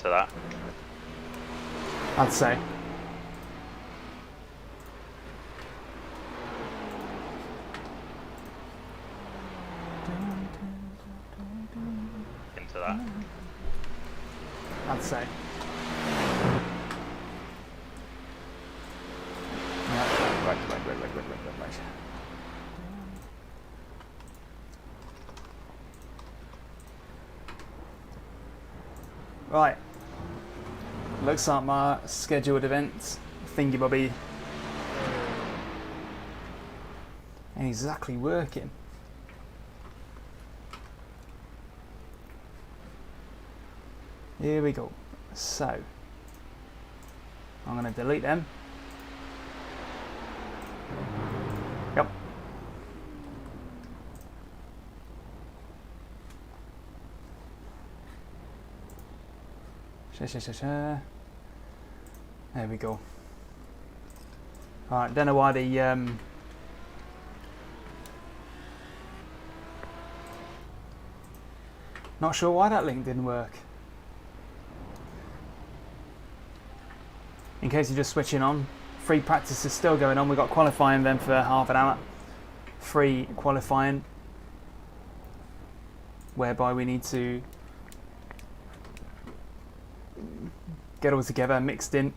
into that. I'd say. Into that. I'd say. Right. Right. Looks like my scheduled events thingy bobby ain't exactly working. Here we go. So I'm going to delete them. Yep. There we go. Alright, don't know why the not sure why that link didn't work. In case you're just switching on, free practice is still going on. We've got qualifying then for half an hour. Free qualifying, whereby we need to get all together, mixed in.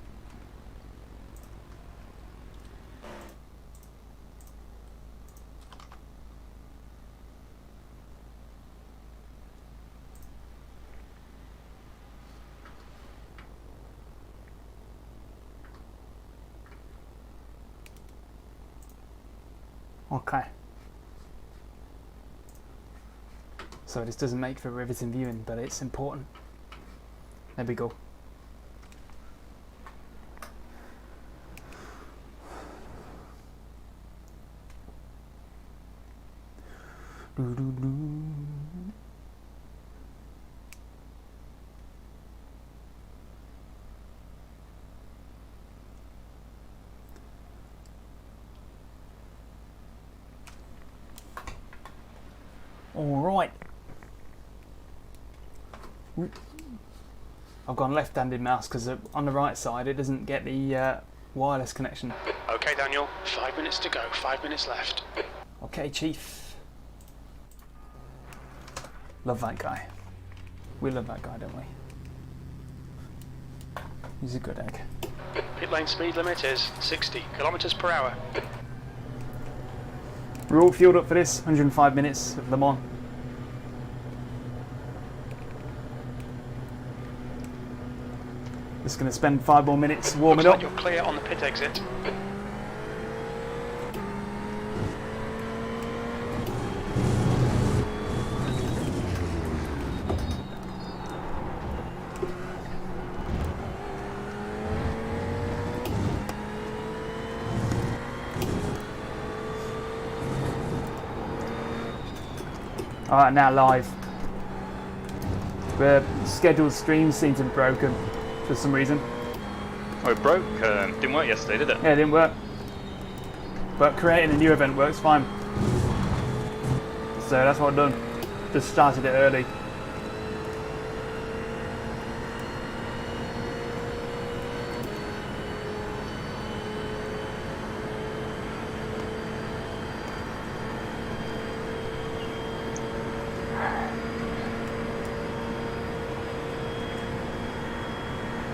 Okay. So this doesn't make for riveting viewing, but it's important. There we go. All right. I've gone left-handed mouse because on the right side it doesn't get the wireless connection. Okay, Daniel. 5 minutes to go. 5 minutes left. Okay, Chief. Love that guy. We love that guy, don't we? He's a good egg. Pit lane speed limit is 60 kilometers per hour. We're all fueled up for this 105 minutes of Le Mans. Just going to spend 5 more minutes warming Looks up. like you're clear on the pit exit. Alright, now live. The scheduled streams seem to be broken for some reason. Oh, it broke. Didn't work yesterday, did it? Yeah, it didn't work. But creating a new event works fine. So that's what I've done. Just started it early.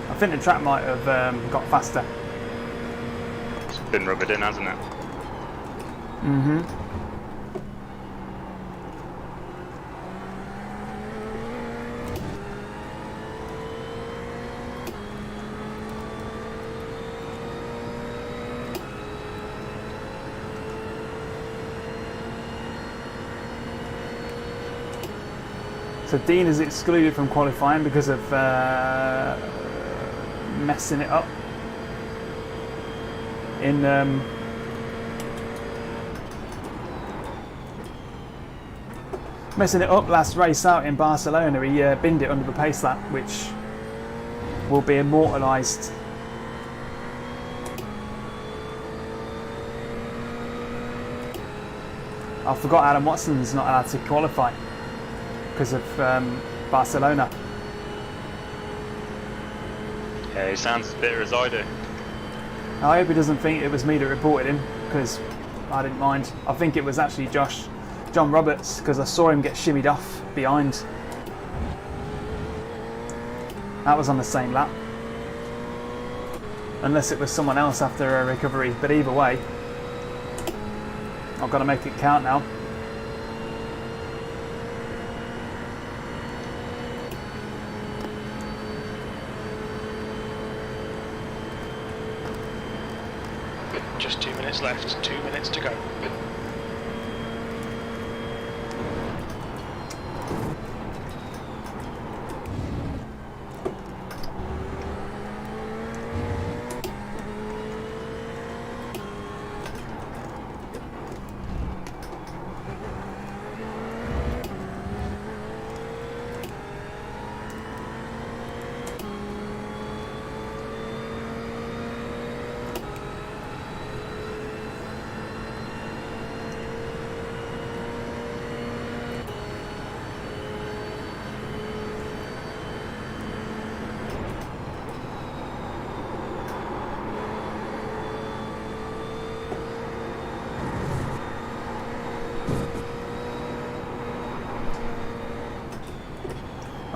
I think the track might have got faster. It's been rubbered in, hasn't it? Mm-hmm. So Dean is excluded from qualifying because of messing it up in last race out in Barcelona. He binned it under the pace lap, which will be immortalised. I forgot Adam Watson's not allowed to qualify because of Barcelona. Yeah, he sounds as bitter as I do. I hope he doesn't think it was me that reported him, because I didn't mind. I think it was actually John Roberts, because I saw him get shimmied off behind. That was on the same lap. Unless it was someone else after a recovery, but either way, I've got to make it count now. Just 2 minutes left, 2 minutes to go.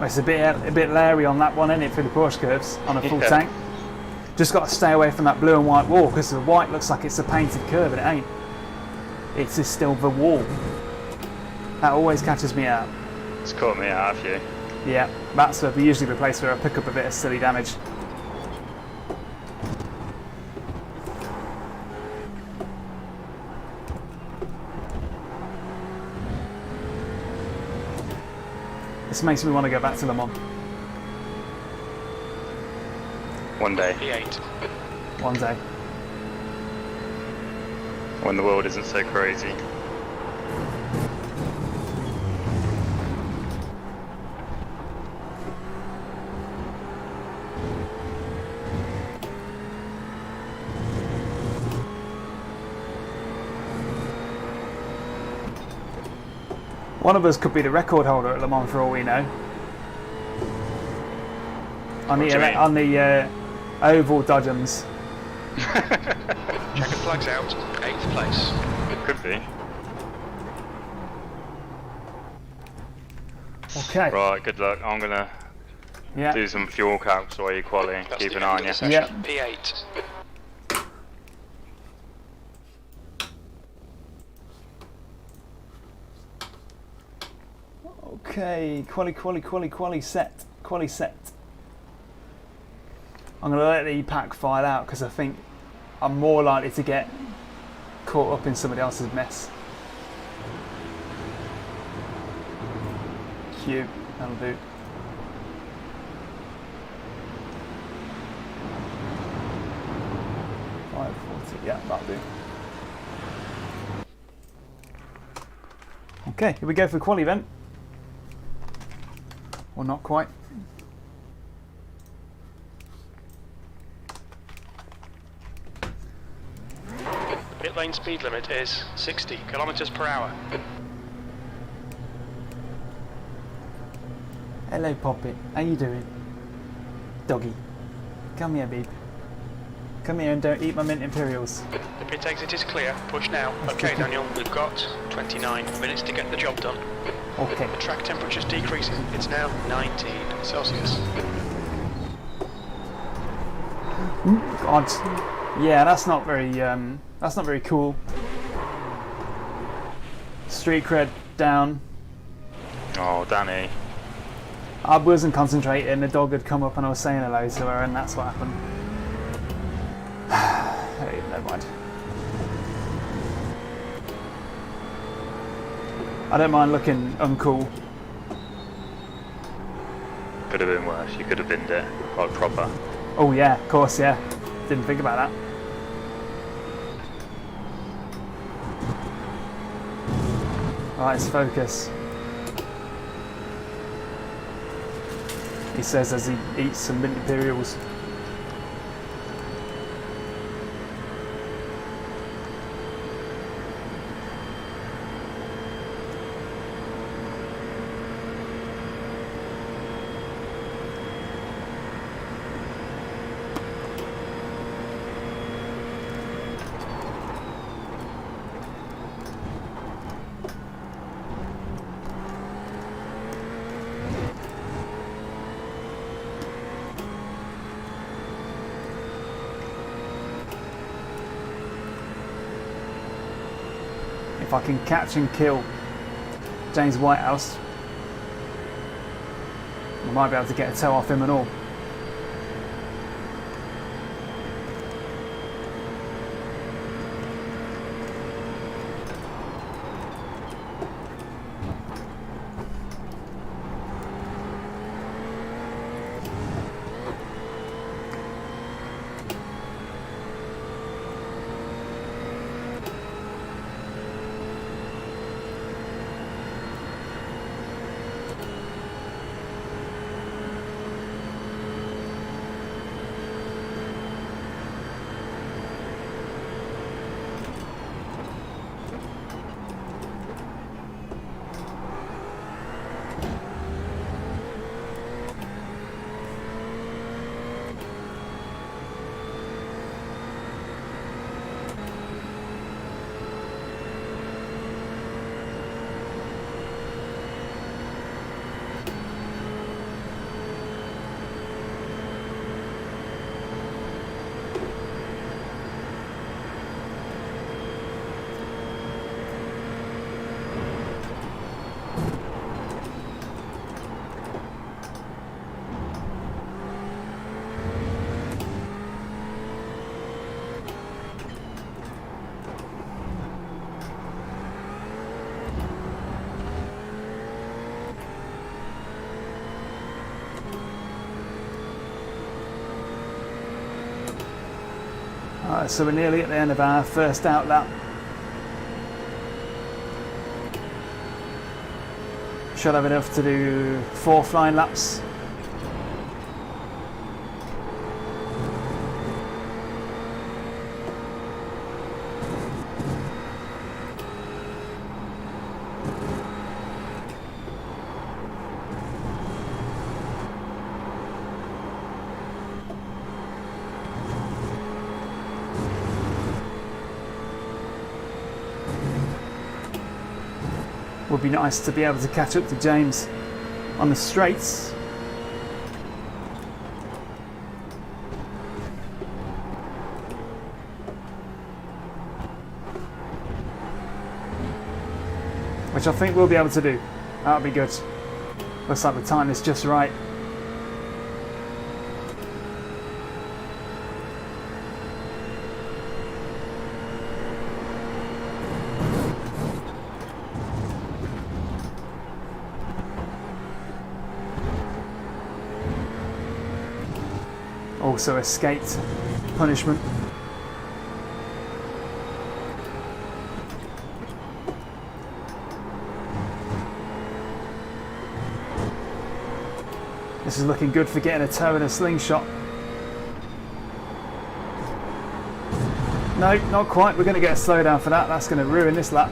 It's a bit leery on that one, isn't it, through the Porsche curves on a full Yeah. tank. Just got to stay away from that blue and white wall, because the white looks like it's a painted curve and it ain't. It's just still the wall. That always catches me out. It's caught me out, have you? Yeah, that's where we usually replace where I pick up a bit of silly damage. This makes me want to go back to Le Mans One day, P8. one day. when the world isn't so crazy. One of us could be the record holder at Le Mans for all we know. On What do you mean? the oval dodgems. Checkered flags out, 8th place. It could be. Okay. Right, good luck. I'm gonna Yeah. do some fuel calcs while you quali. That's Keep the an end eye of on the you. session. Yeah. P8. Okay. Quali set. Quali set. I'm gonna let the pack file out because I think I'm more likely to get caught up in somebody else's mess. Q. That'll do. Yeah, that'll do. Okay, here we go for the quali event. Or not quite. The pit lane speed limit is 60 kilometers per hour. Hello, Poppet. How you doing? Doggy. Come here, babe. Come here and don't eat my mint Imperials. The pit exit is clear. Push now. Okay, Daniel, we've got 29 minutes to get the job done. Okay. The track temperature's decreasing. It's now 19 Celsius. God. Yeah, that's not very cool. Street cred down. Oh, Danny. I wasn't concentrating, the dog had come up and I was saying hello to her and that's what happened. Hey, never mind. I don't mind looking uncool. Could have been worse. You could have been there, like proper. Oh yeah, of course, yeah. Didn't think about that. Right, let's focus. He says as he eats some mint Imperials. if I can catch and kill James Whitehouse, I might be able to get a toe off him and all. So we're nearly at the end of our first out lap. Should have enough to do 4 flying laps. Would be nice to be able to catch up to James on the straights. Which I think we'll be able to do. That'll be good. Looks like the time is just right. Also escaped punishment. This is looking good for getting a toe in a slingshot. No, not quite. We're going to get a slowdown for that. That's going to ruin this lap.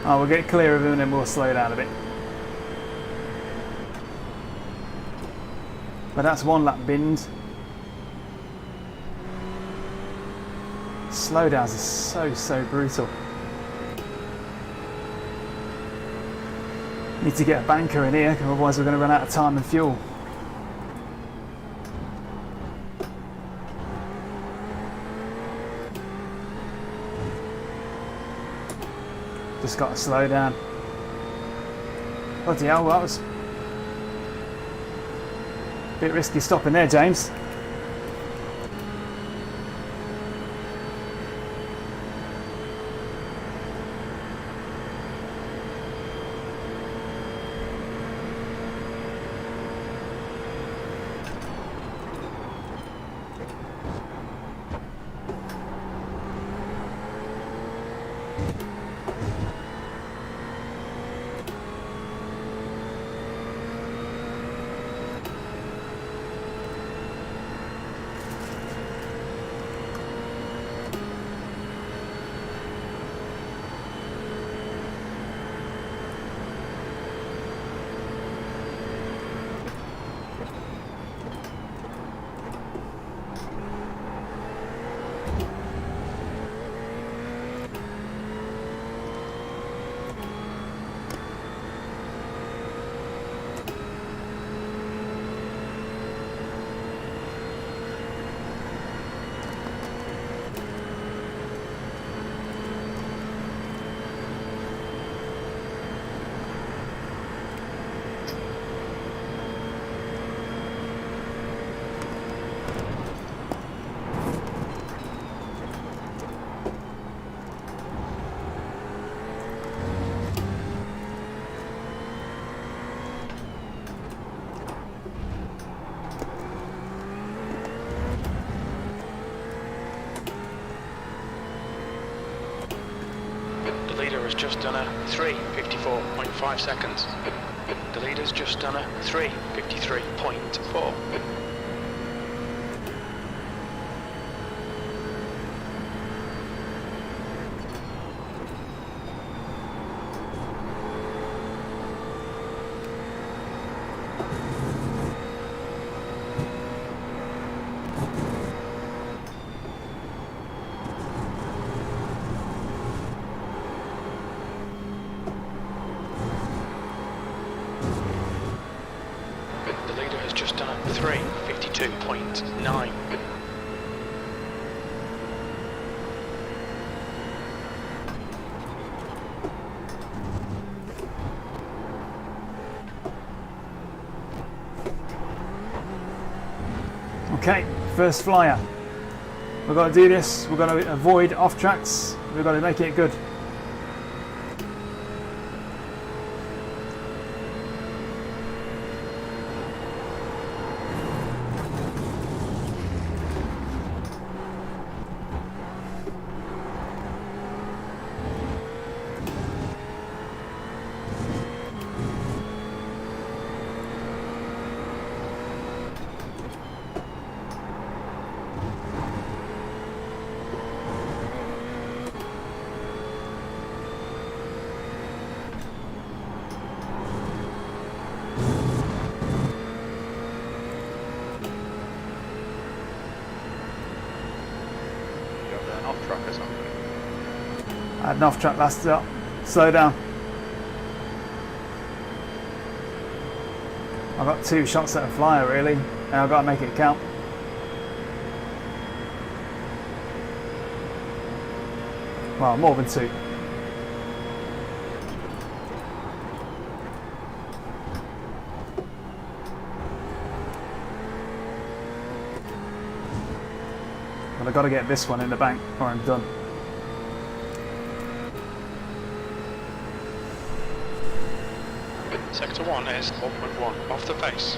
Oh, we'll get clear of him and then we'll slow down a bit. But that's 1 lap binned. Slowdowns are so brutal. Need to get a banker in here, otherwise we're going to run out of time and fuel. Just got to slow down. Bloody hell, that was a bit risky stopping there, James. just done a 3:54.5 seconds. The leader's just done a 3:53.4. Just done a 3:52.9. Okay, first flyer. We've got to do this. We've got to avoid off tracks. We've got to make it good. Off track or something. I had an off track last stop. Slow down. I've got 2 shots at a flyer really, and I've got to make it count. Well, more than 2. But I've got to get this one in the bank or I'm done. Sector 1 is 1.1 off the pace.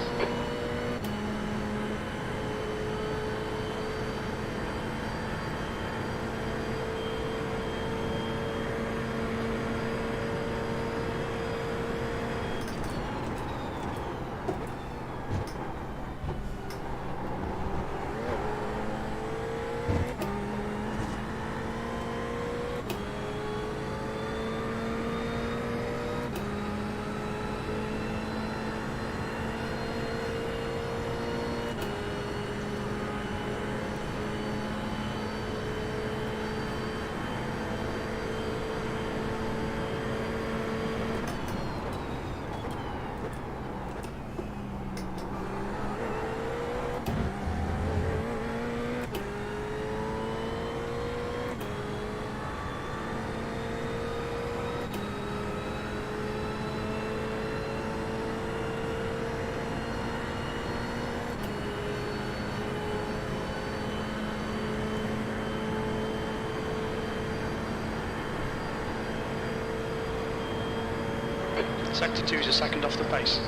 Sector 2 is a second off the pace.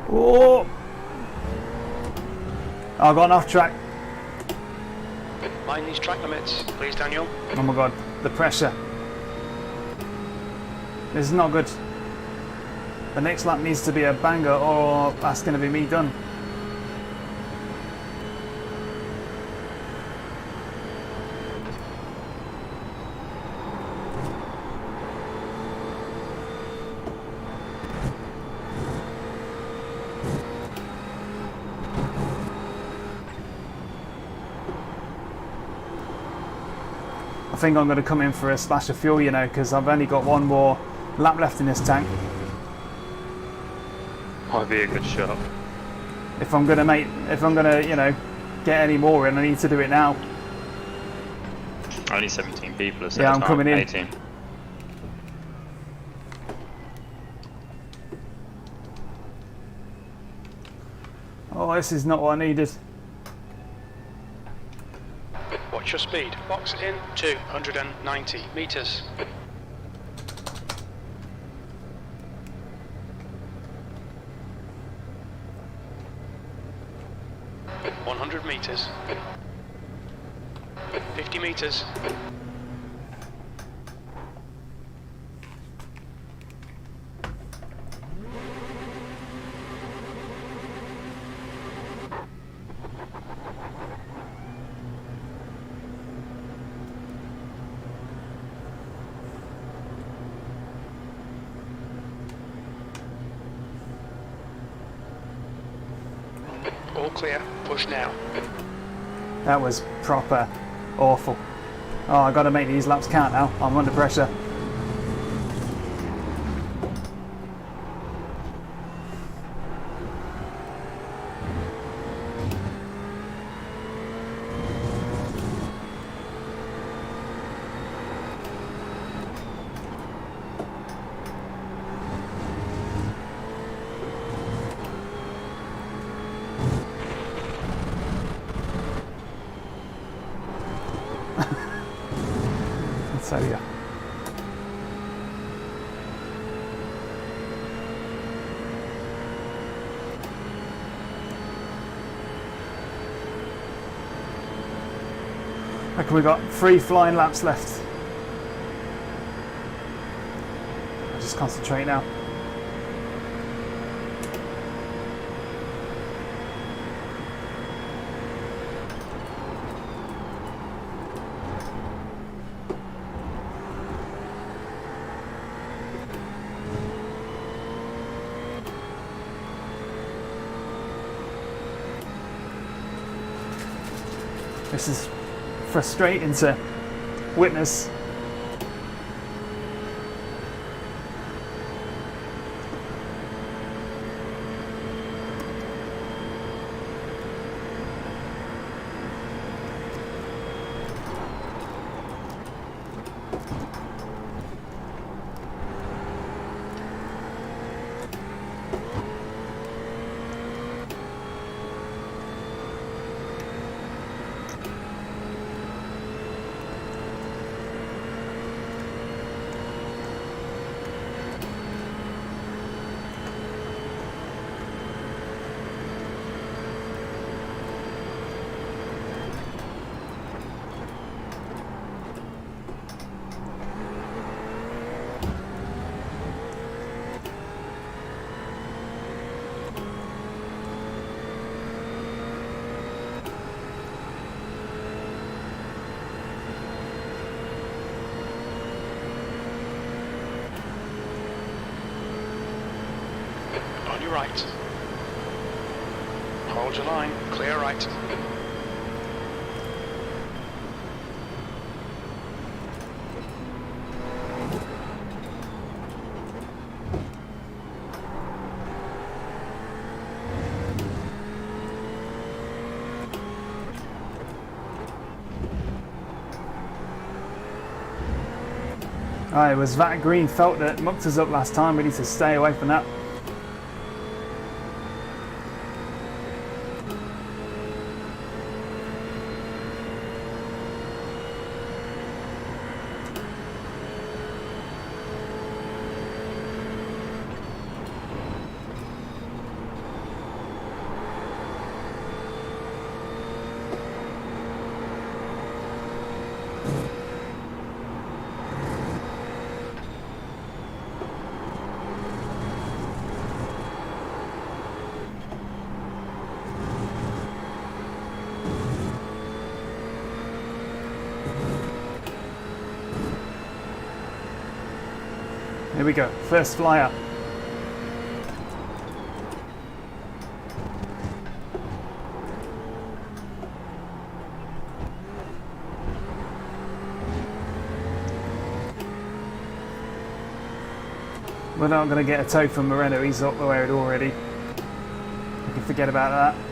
Oh! I got an off track. Mind these track limits, please, Daniel. Oh my god, the pressure. This is not good. The next lap needs to be a banger or that's going to be me done. I think I'm going to come in for a splash of fuel, you know, because I've only got 1 more lap left in this tank. Might be a good shot. If I'm gonna, you know, get any more in, I need to do it now. Only 17 people are Yeah, I'm coming in. 18. Oh, this is not what I needed. Watch your speed. Box in 290 meters. 100 meters. 50 meters. All clear. Push now. That was proper awful. Oh, I've got to make these laps count now. I'm under pressure. So yeah. Okay, we've got 3 flying laps left. I'll just concentrate now. This is frustrating to witness. On your right. Hold your line. Clear right. It was that green felt that mucked us up last time. We need to stay away from that. Here we go, first flyer. We're not going to get a tow from Moreno, he's up the road already. We can forget about that.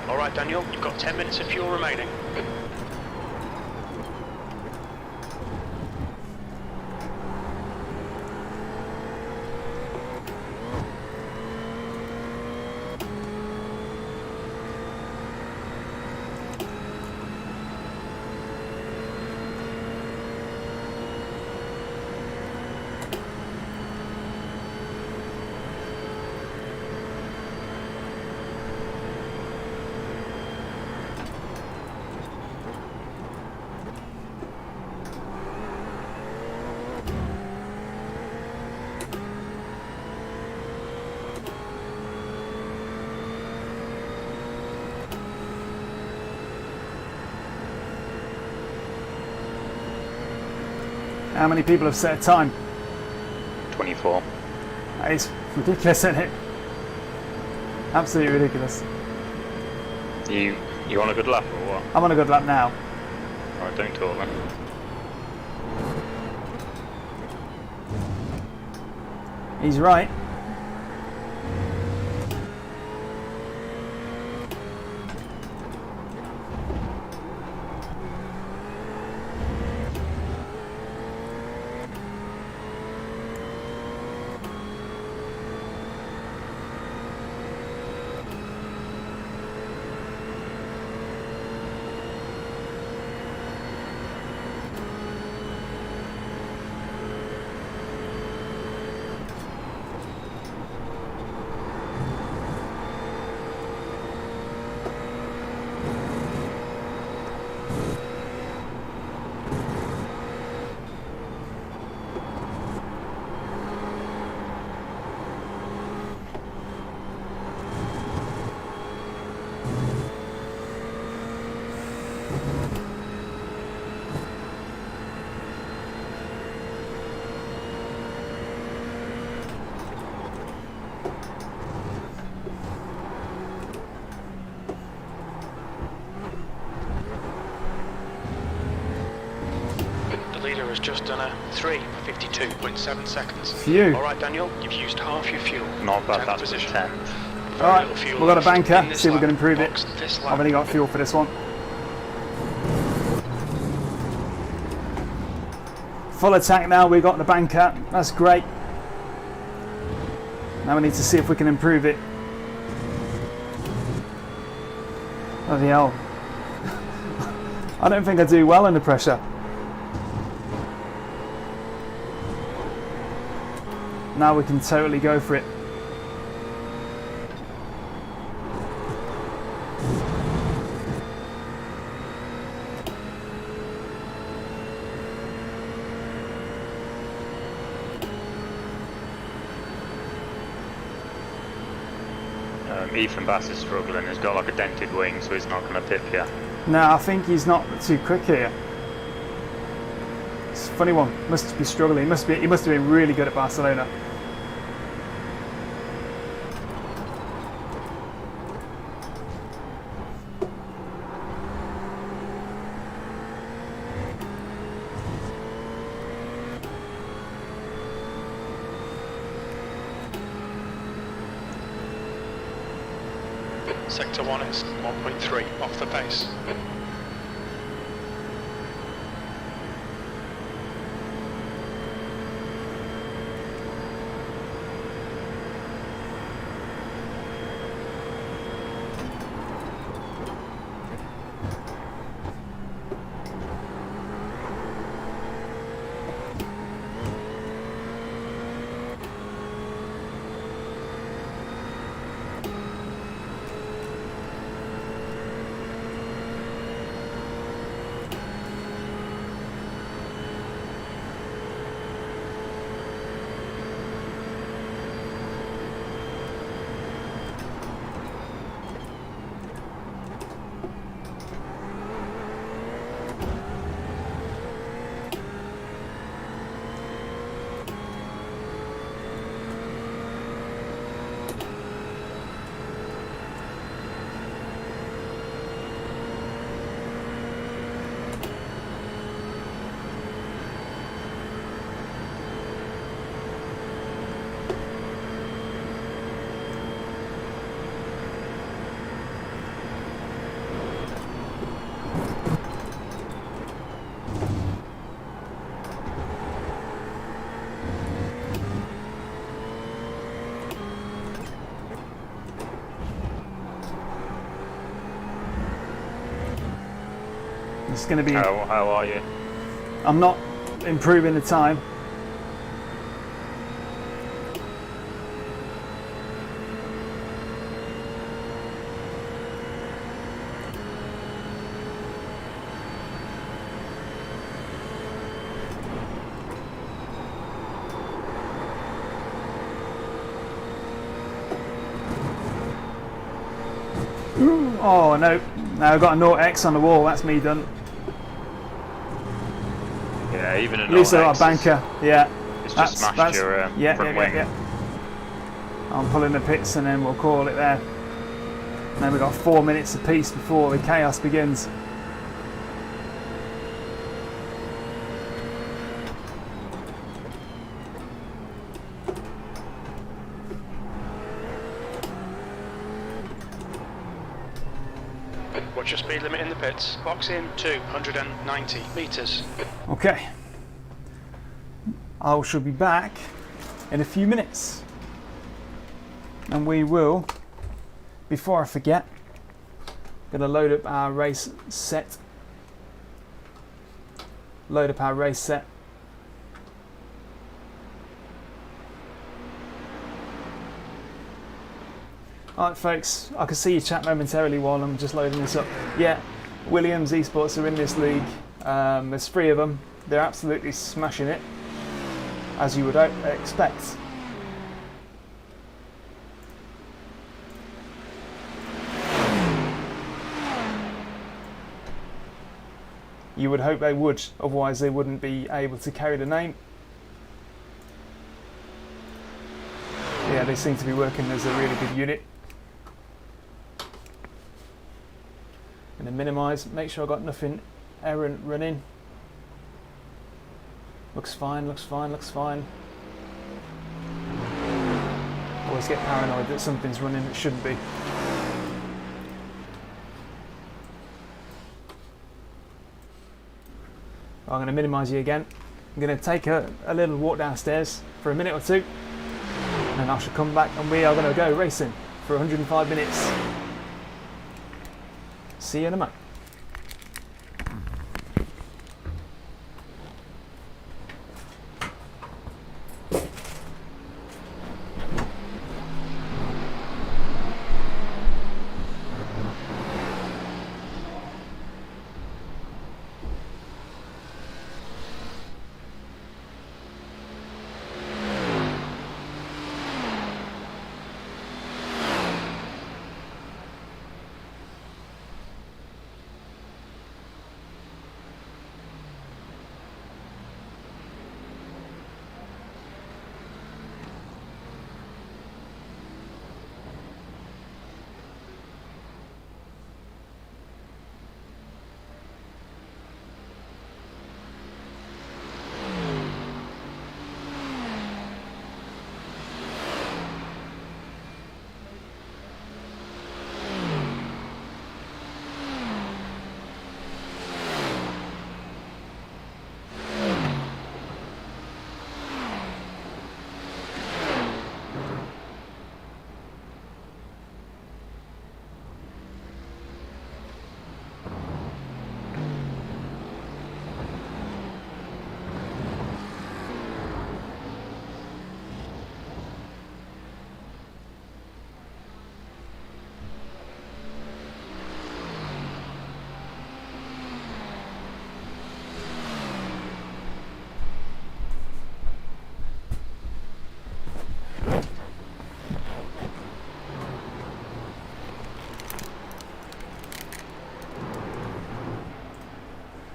All right, Daniel, you've got 10 minutes of fuel remaining. How many people have set a time? 24. That is ridiculous, isn't it? Absolutely ridiculous. You on a good lap or what? I'm on a good lap now. Alright, don't talk then. He's right. Has just done a 3:52.7 seconds. Phew. All right, Daniel, you've used half your fuel. Not bad, 10th that's position. 10th. Alright, Little fuel we've got a left banker, in this see if we lap. can improve it. Box this lap. I've only got fuel for this one. Full attack now, we've got the banker, that's great. Now we need to see if we can improve it. Bloody hell. I don't think I do well under pressure. Now we can totally go for it. Ethan Bass is struggling. He's got like a dented wing, so he's not going to pip yet. No, I think he's not too quick here. It's a funny one. Must be struggling. He must have been really good at Barcelona. Sector 1 is 1.3 off the pace. It's going to be... How are you? I'm not improving the time. Oh no, now I've got a 0x on the wall, that's me done. Yeah, even a At least I got a 0x banker, yeah. It's just smashed your front wing. I'm pulling the pits and then we'll call it there. And then we've got 4 minutes apiece before the chaos begins. What's your speed limit in the pits? Box in 290 metres. Okay. I shall be back in a few minutes. And we will, before I forget, going to load up our race set. Load up our race set. Alright folks, I can see you chat momentarily while I'm just loading this up. Yeah, Williams eSports are in this league. There's 3 of them. They're absolutely smashing it, as you would expect. You would hope they would, otherwise they wouldn't be able to carry the name. Yeah, they seem to be working as a really good unit. Going to minimise, make sure I've got nothing errant running. Looks fine, looks fine, looks fine. Always get paranoid that something's running that shouldn't be. I'm going to minimise you again. I'm going to take a little walk downstairs for a minute or two, and I shall come back and we are going to go racing for 105 minutes. See you in a moment.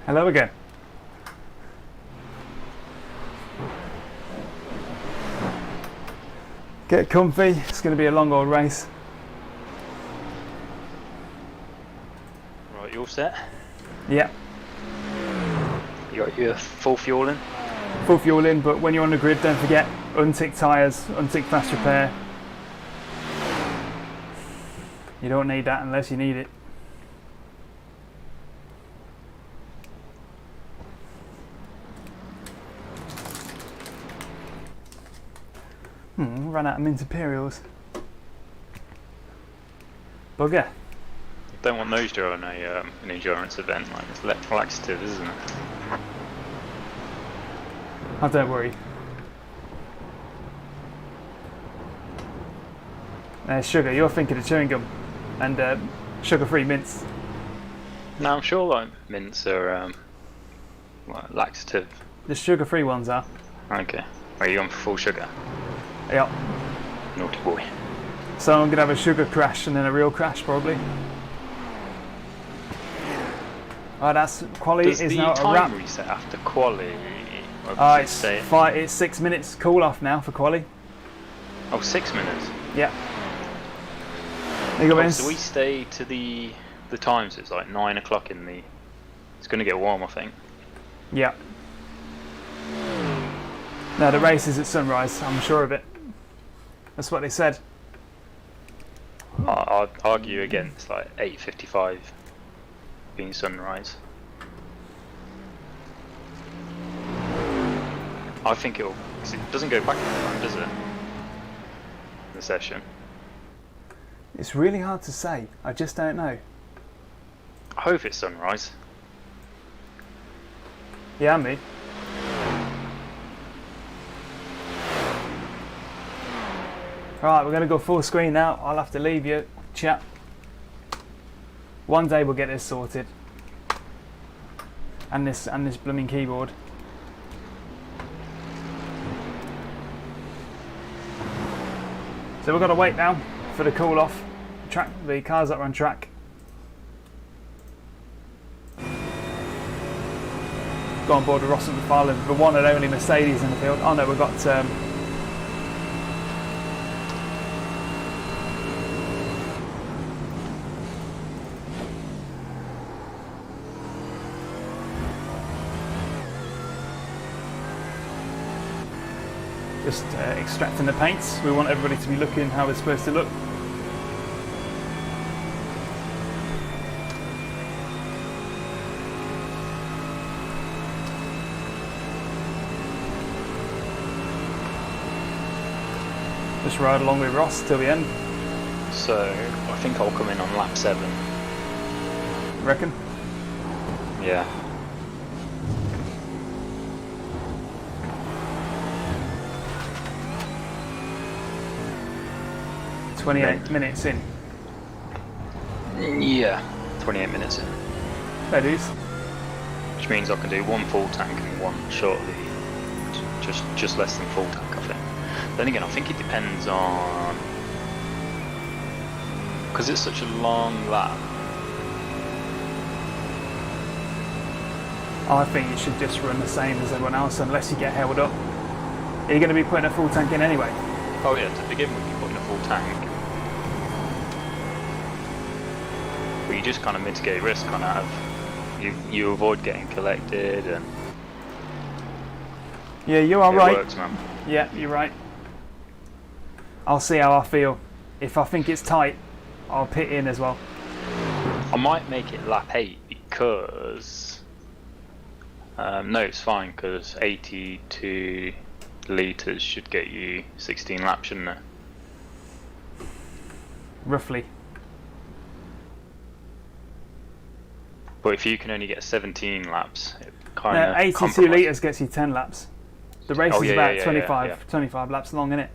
Hello again. Get comfy, it's going to be a long old race. Right, you all set? Yeah. You got your full fuel in? Full fuel in, but when you're on the grid, don't forget, untick tyres, untick fast repair. You don't need that unless you need it. Ran out of mint imperials. Bugger. don't want those during an endurance event. Like, it's laxative, isn't it? Oh, don't worry. Sugar, you're thinking of chewing gum and sugar-free mints. No, I'm sure like mints are like, laxative. The sugar-free ones are. Okay. Are you going for full sugar? Yeah. Naughty boy. So I'm going to have a sugar crash and then a real crash probably. Oh, that's quali Does is the now a wrap. time reset after quali? It's 6 minutes call off now for quali. Oh, 6 minutes. Yeah. There you go, So we stay to the times. It's like 9 o'clock in the. It's going to get warm, I think. Yeah. No, the race is at sunrise. I'm sure of it. That's what they said. I'd argue against like 8:55 being sunrise. I think it'll. 'Cause it doesn't go back in time, does it? The session. It's really hard to say. I just don't know. I hope it's sunrise. Yeah, me. Right, we're going to go full screen now. I'll have to leave you, chat. One day we'll get this sorted. And this blooming keyboard. So we've got to wait now for the cool off. The cars that are on track. Go on board with Ross and McFarlane, the one and only Mercedes in the field. Oh no, we've got just extracting the paints. We want everybody to be looking how it's supposed to look. Just ride along with Ross till the end. So I think I'll come in on lap 7. Reckon? Yeah. Yeah. 28 minutes in. Yeah. 28 minutes in. Fair dues. Which means I can do one full tank and one shortly, just less than full tank, I think. Then again, I think it depends on, because it's such a long lap. I think you should just run the same as everyone else unless you get held up. Are you going to be putting a full tank in anyway? Oh yeah, to begin with, you're putting a full tank. But you just kind of mitigate risk, kind of have, you avoid getting collected and. Yeah, you are right. It works, man. Yeah, you're right. I'll see how I feel. If I think it's tight, I'll pit in as well. I might make it lap 8 because no, it's fine because 82 litres should get you 16 laps, shouldn't it? Roughly. But if you can only get 17 laps, it kind of 82 litres gets you 10 laps. The race is about 25 laps long, isn't it?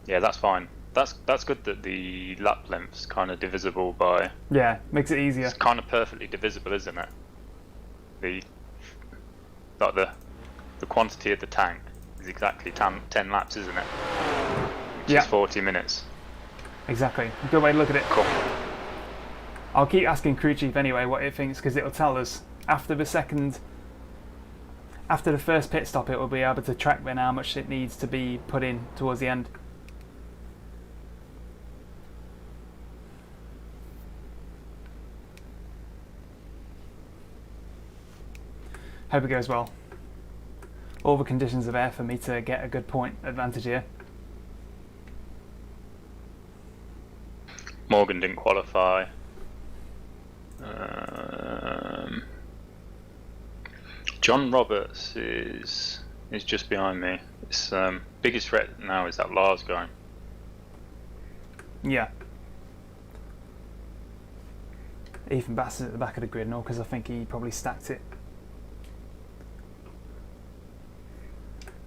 Yeah, that's fine. That's good that the lap length's kind of divisible by. Yeah, makes it easier. It's kind of perfectly divisible, isn't it? The quantity of the tank is exactly 10 laps, isn't it? Which is 40 minutes. Exactly. Good way to look at it. Cool. I'll keep asking crew chief anyway what it thinks because it'll tell us after the first pit stop. It will be able to track then how much it needs to be put in towards the end. Hope it goes well. All the conditions are there for me to get a good point advantage here. Morgan didn't qualify. John Roberts is just behind me. It's biggest threat now is that Lars guy. Yeah. Ethan Bass is at the back of the grid, because I think he probably stacked it.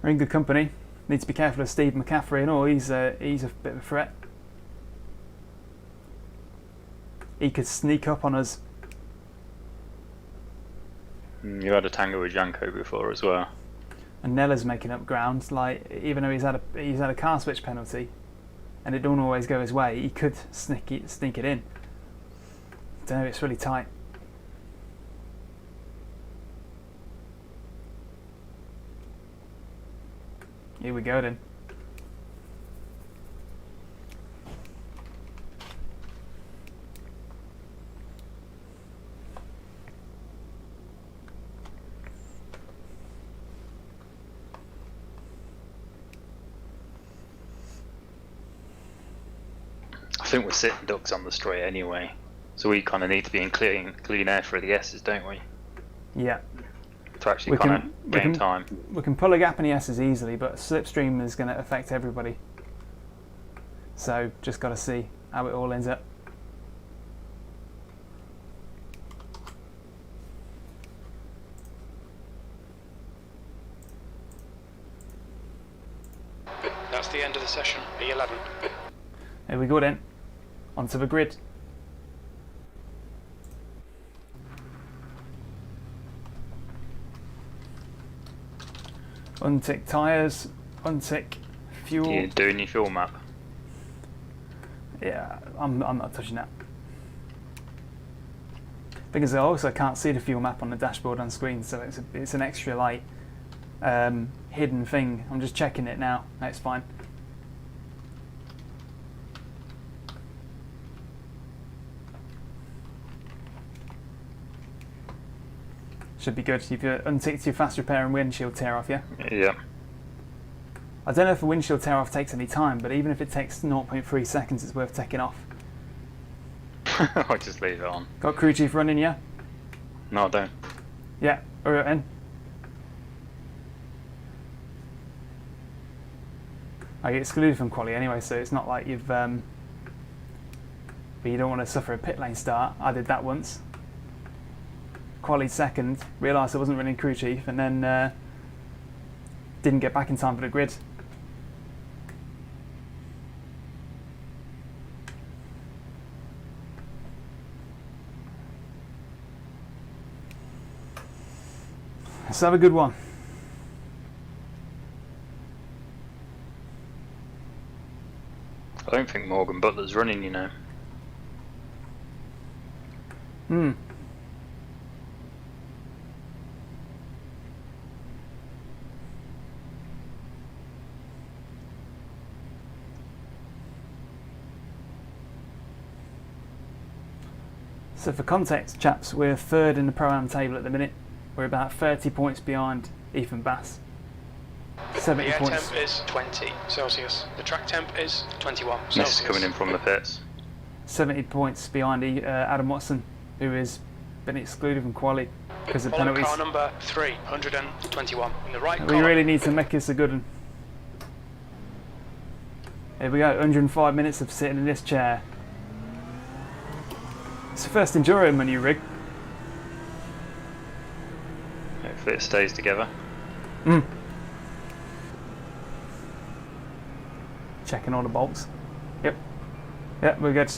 We're in good company. Need to be careful of Steve McCaffrey and all. He's a bit of a threat. He could sneak up on us. You had a tango with Janko before as well. And Nella's making up ground. Like, even though he's had a car switch penalty, and it don't always go his way, he could sneak it in. Don't know. It's really tight. Here we go then. I think we're sitting ducks on the straight anyway, so we kind of need to be in clean air for the S's, don't we? Yeah. To actually kind of gain time. We can pull a gap in the S's easily, but slipstream is going to affect everybody. So just got to see how it all ends up. That's the end of the session, E11. Here we go then, onto the grid. Untick tyres, untick fuel. You're doing your fuel map. Yeah, I'm not touching that. Because I also can't see the fuel map on the dashboard on screen, so it's an extra like hidden thing. I'm just checking it now. That's fine. Should be good. You've unticked your fast repair and windshield tear off, yeah? Yeah. I don't know if a windshield tear off takes any time, but even if it takes 0.3 seconds, it's worth taking off. I'll just leave it on. Got crew chief running, yeah? No, I don't. Yeah, hurry up in. I get excluded from quali anyway, so it's not like you've but you don't want to suffer a pit lane start. I did that once. Qualied second, realised I wasn't running crew chief, and then didn't get back in time for the grid. Let's have a good one. I don't think Morgan Butler's running, you know. So for context, chaps, we're third in the Pro-Am table at the minute. We're about 30 points behind Ethan Bass. 70 the air points. temp is 20 Celsius. The track temp is 21 This Celsius. is coming in from the pits. 70 points behind Adam Watson, who has been excluded from quali because of Following penalties. car number 321 in the right We column. really need to make this a good one. Here we go, 105 minutes of sitting in this chair. It's the first Enduro in my new rig. Hopefully it stays together. Checking all the bolts. Yep. Yep, we're good.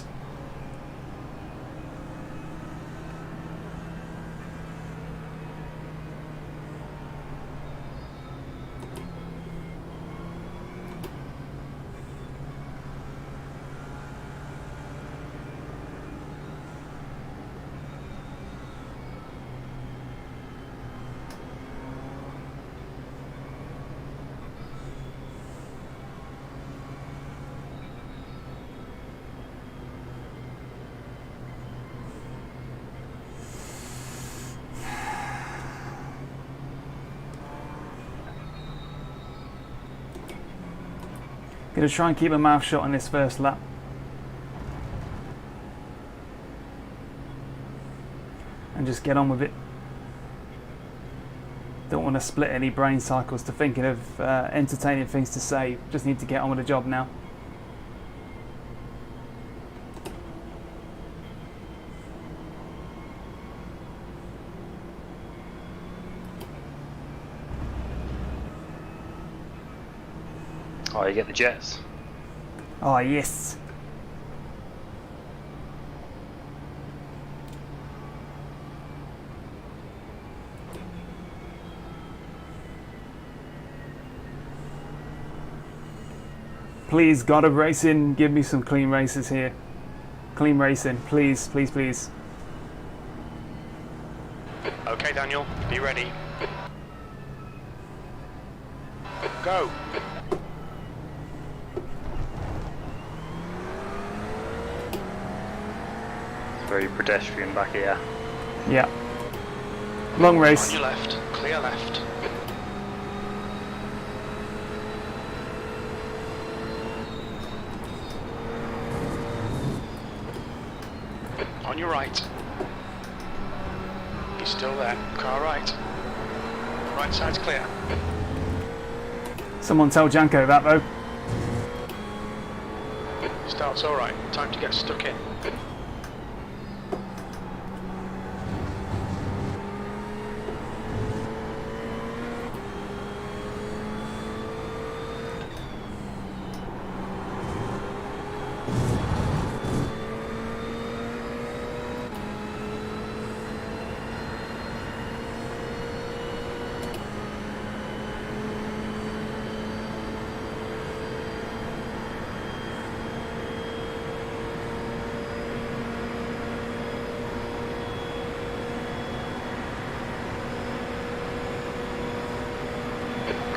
Gonna try and keep my mouth shut on this first lap. And just get on with it. Don't want to split any brain cycles to thinking of entertaining things to say. Just need to get on with the job now. Oh, you get the jets. Oh, yes. Please, God of Racing, give me some clean races here. Clean racing, please, please, please. Okay, Daniel, be ready. Go. Very pedestrian back here. Yeah. Long race. On your left, clear left. On your right. He's still there. Car right. Right side's clear. Someone tell Janko that though. Start's alright. Time to get stuck in.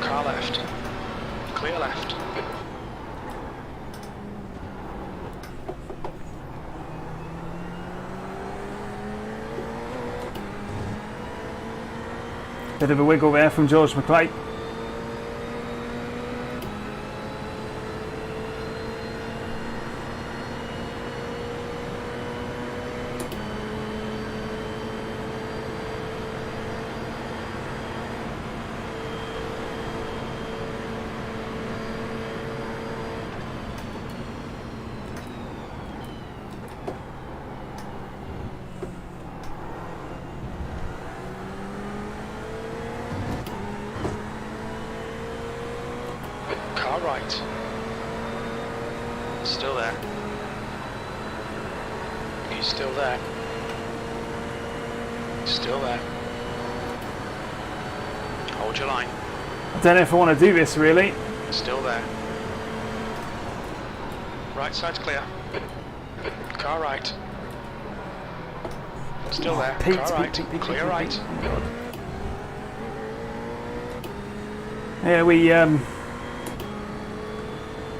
Car left. Clear left. Bit of a wiggle there from George McClay. Car right. Still there. He's still there. Still there. Hold your line. I don't know if I want to do this really. Still there. Right side's clear. Car right. Still there. Pete, Car right. Pete, Clear right. Yeah,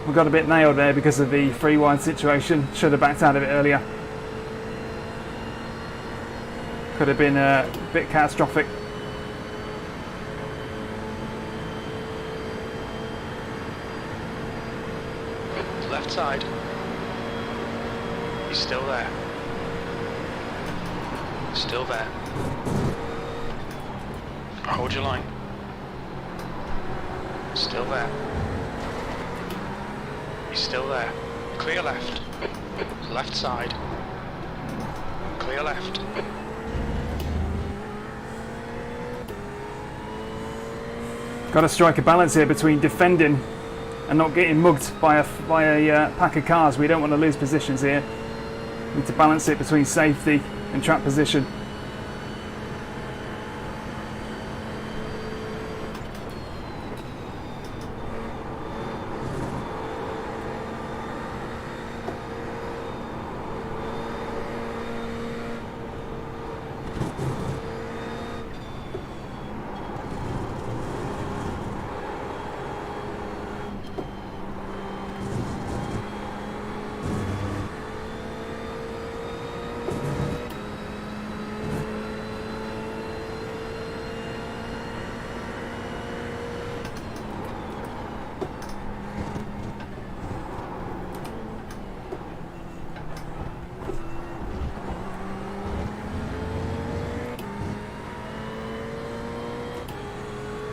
we got a bit nailed there because of the free wide situation. Should have backed out of it earlier. Could have been a bit catastrophic. Left side. He's still there. Still there. Hold your line. Still there. He's still there. Clear left. Left side. Clear left. Got to strike a balance here between defending and not getting mugged by a pack of cars. We don't want to lose positions here. We need to balance it between safety and track position.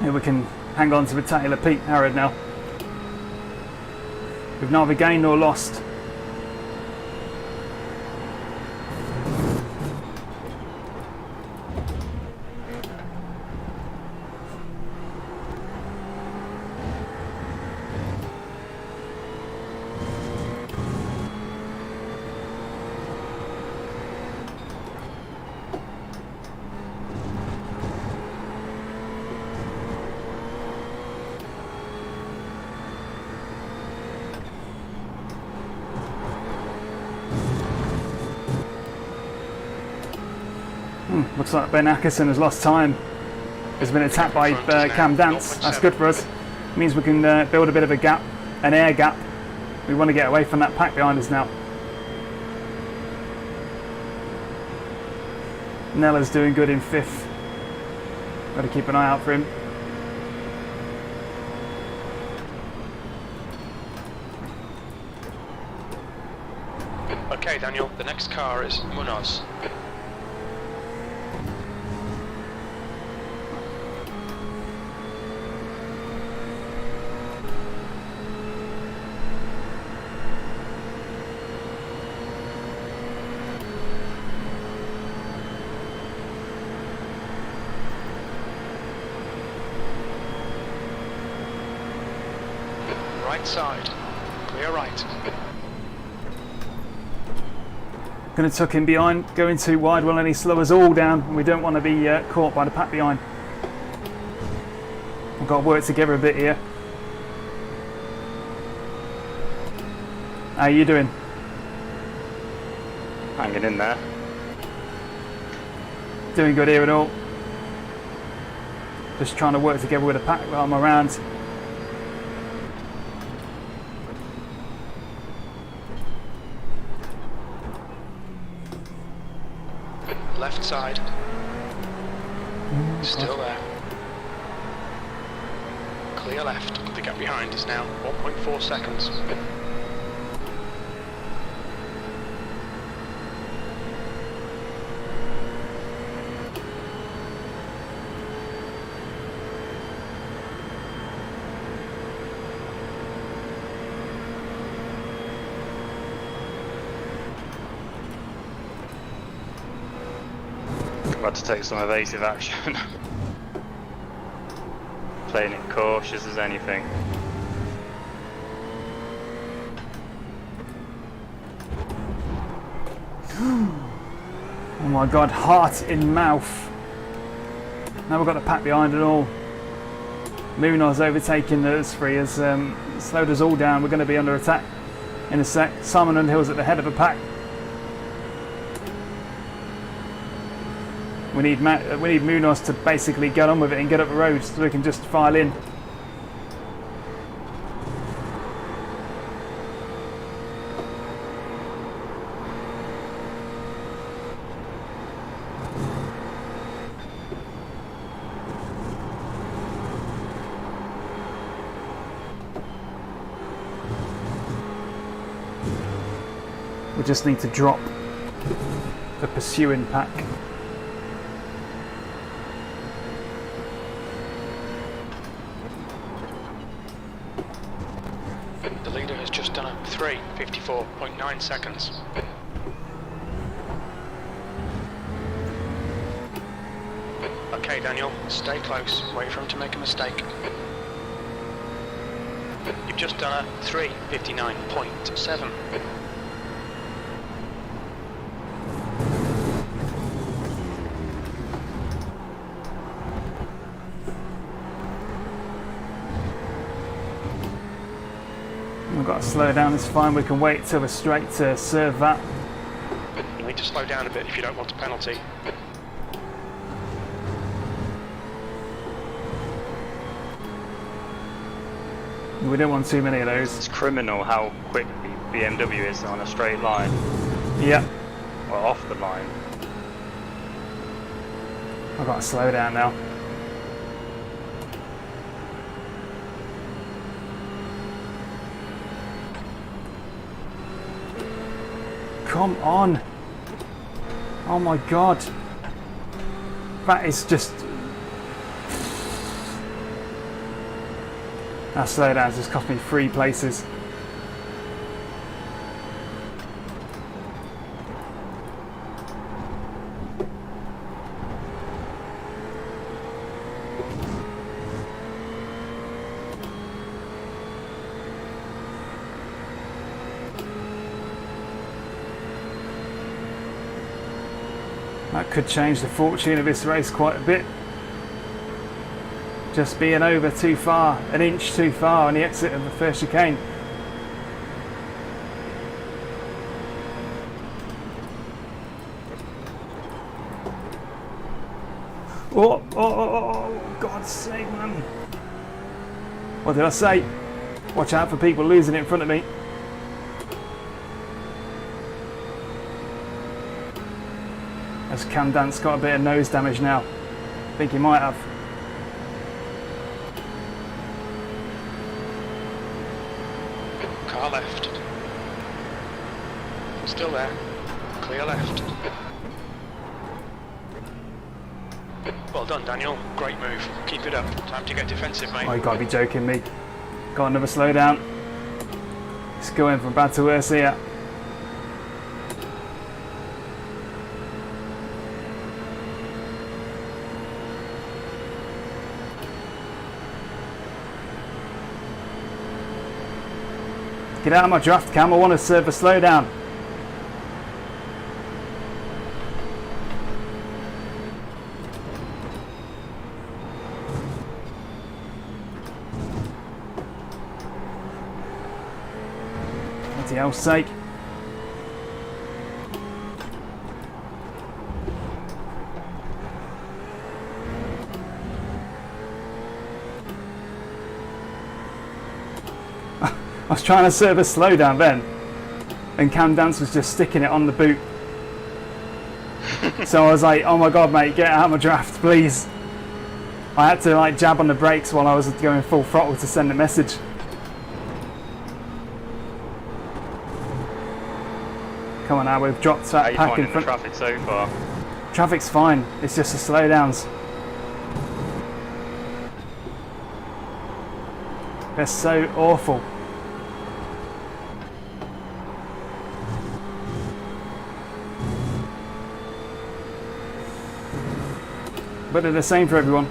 Here we can hang on to the tail of Pete Harrod now. We've neither gained nor lost. Looks like Ben Ackerson has lost time. Has been attacked by Cam Dance. That's good for us. Means we can build a bit of a gap, an air gap. We want to get away from that pack behind us now. Nella's doing good in 5th. Got to keep an eye out for him. Okay, Daniel, the next car is Munoz. Right side, clear right. Going to tuck him behind, going too wide will only slow us all down, and we don't want to be caught by the pack behind. We've got to work together a bit here. How are you doing? Hanging in there. Doing good here at all. Just trying to work together with the pack while I'm around. Left side. Still there. Clear left. The gap behind is now 1.4 seconds. Got to take some evasive action. Playing it cautious as anything. Oh my god, heart in mouth. Now we've got the pack behind and all. Munoz overtaking us free has slowed us all down. We're going to be under attack in a sec. Simon Underhill's at the head of the pack. We need Munoz to basically get on with it and get up the road so we can just file in. We just need to drop the pursuing pack. The leader has just done a 3:54.9 seconds. Okay, Daniel, stay close. Wait for him to make a mistake. You've just done a 3:59.7. We've got to slow down, it's fine, we can wait till we're straight to serve that. You need to slow down a bit if you don't want a penalty. We don't want too many of those. It's criminal how quick the BMW is on a straight line. Yeah. Or off the line. I've got to slow down now. Come on! Oh my god! That is just... That slowdown's just cost me 3 places. That could change the fortune of this race quite a bit. Just being over too far, an inch too far on the exit of the first chicane. Oh, God's sake, man. What did I say? Watch out for people losing it in front of me. As Cam Dance got a bit of nose damage now. I think he might have. Car left. Still there. Clear left. Well done, Daniel. Great move. Keep it up. Time to get defensive, mate. Oh, you gotta be joking me. Got another slowdown. It's going from bad to worse here. Get out of my draft, Cam. I want to serve a slowdown. For hell's sake. I was trying to serve a slowdown then, and Cam Dance was just sticking it on the boot. So I was like, oh my god, mate, get out of my draft, please. I had to like jab on the brakes while I was going full throttle to send a message. Come on now, we've dropped that pack in front. How are you finding the traffic so far? Traffic's fine, it's just the slowdowns. They're so awful. But they're the same for everyone.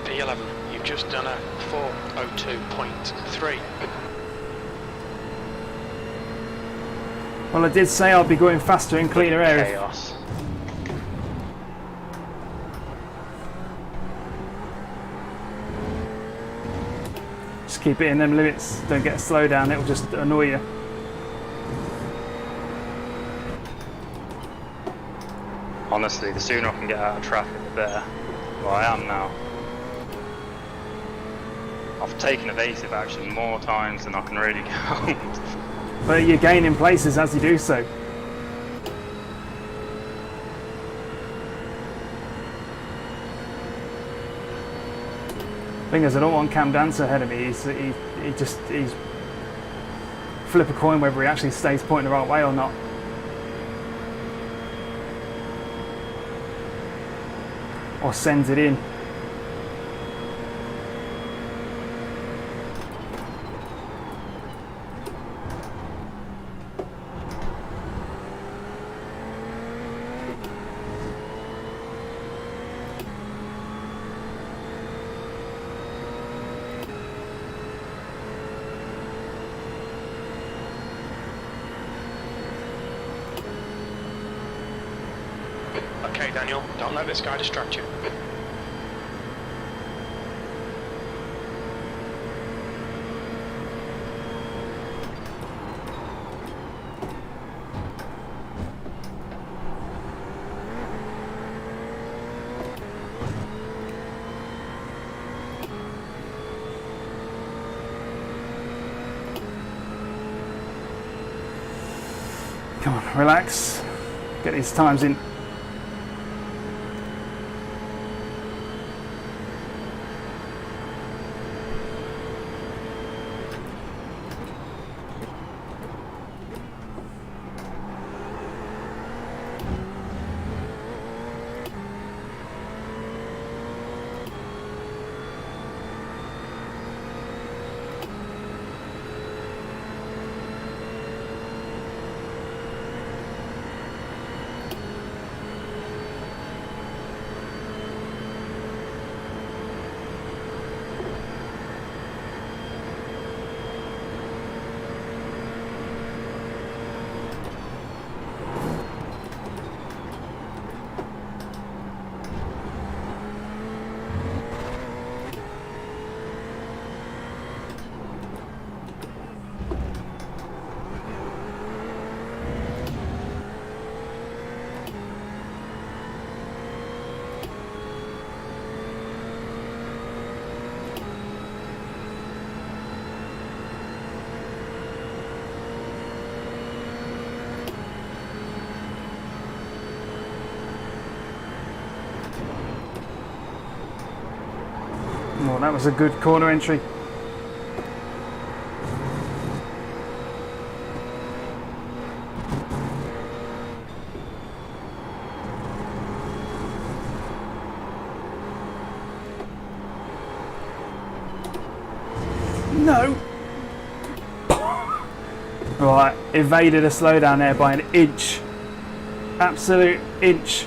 P11, you've just done a 4:02.3. Well, I did say I'll be going faster in cleaner air. Chaos. Just keep it in them limits. Don't get a slowdown, it'll just annoy you. Honestly, the sooner I can get out of traffic, the better. Well, I am now. I've taken evasive action more times than I can really count. But you're gaining places as you do so. Thing is, I don't want Cam Dance ahead of me. He's flip a coin whether he actually stays pointing the right way or not. Or sends it in. Okay, Daniel, don't let this guy distract you. Come on, relax. Get these times in. Oh, that was a good corner entry. No! Right, evaded a slowdown there by an inch. Absolute inch.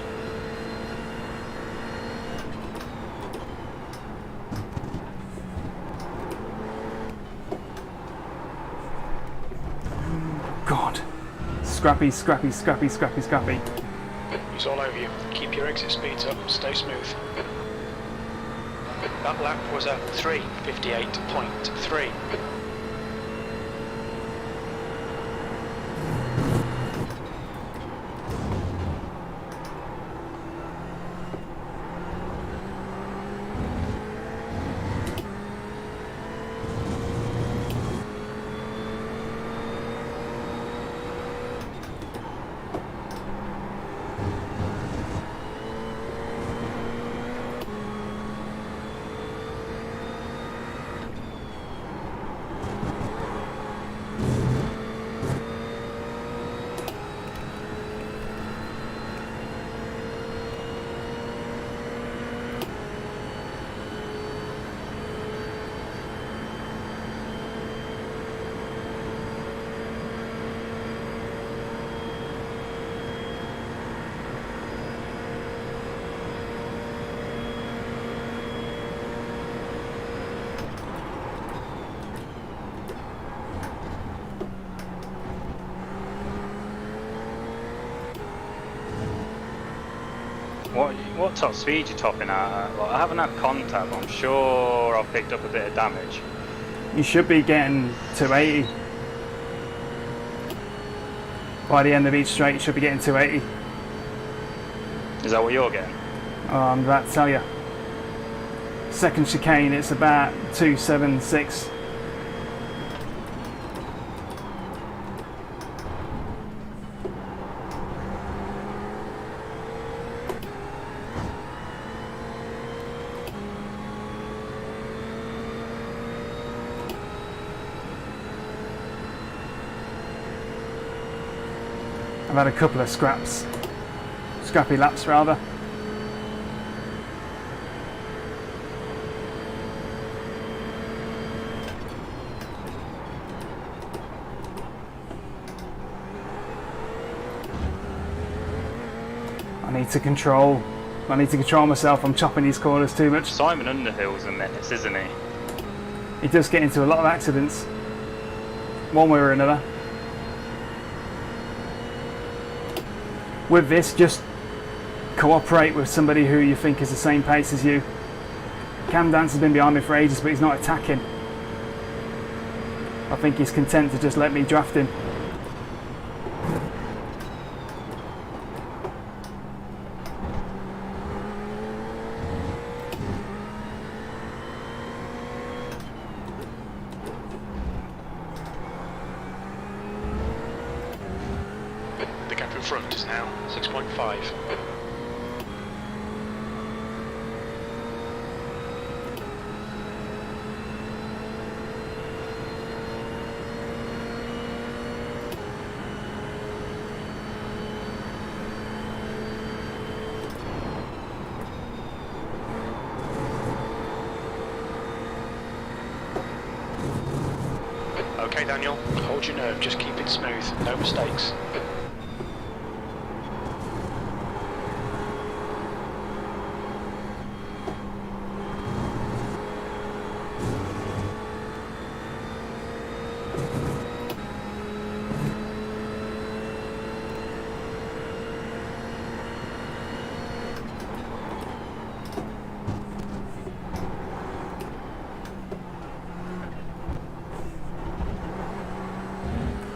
God. Scrappy, scrappy, scrappy, scrappy, scrappy. It's all over you. Keep your exit speeds up. Stay smooth. That lap was a 3:58.3. What top speed you topping at? Like, I haven't had contact, but I'm sure I've picked up a bit of damage. You should be getting 280. By the end of each straight, you should be getting 280. Is that what you're getting? I'm about to tell you. Second chicane, it's about 276. I've had a couple of scrappy laps rather. I need to control myself. I'm chopping these corners too much. Simon Underhill's a menace, isn't he? He does get into a lot of accidents, one way or another. With this, just cooperate with somebody who you think is the same pace as you. Cam Dance has been behind me for ages, but he's not attacking. I think he's content to just let me draft him. The gap in front is now 6.5. Okay, Daniel, hold your nerve, just keep it smooth, no mistakes.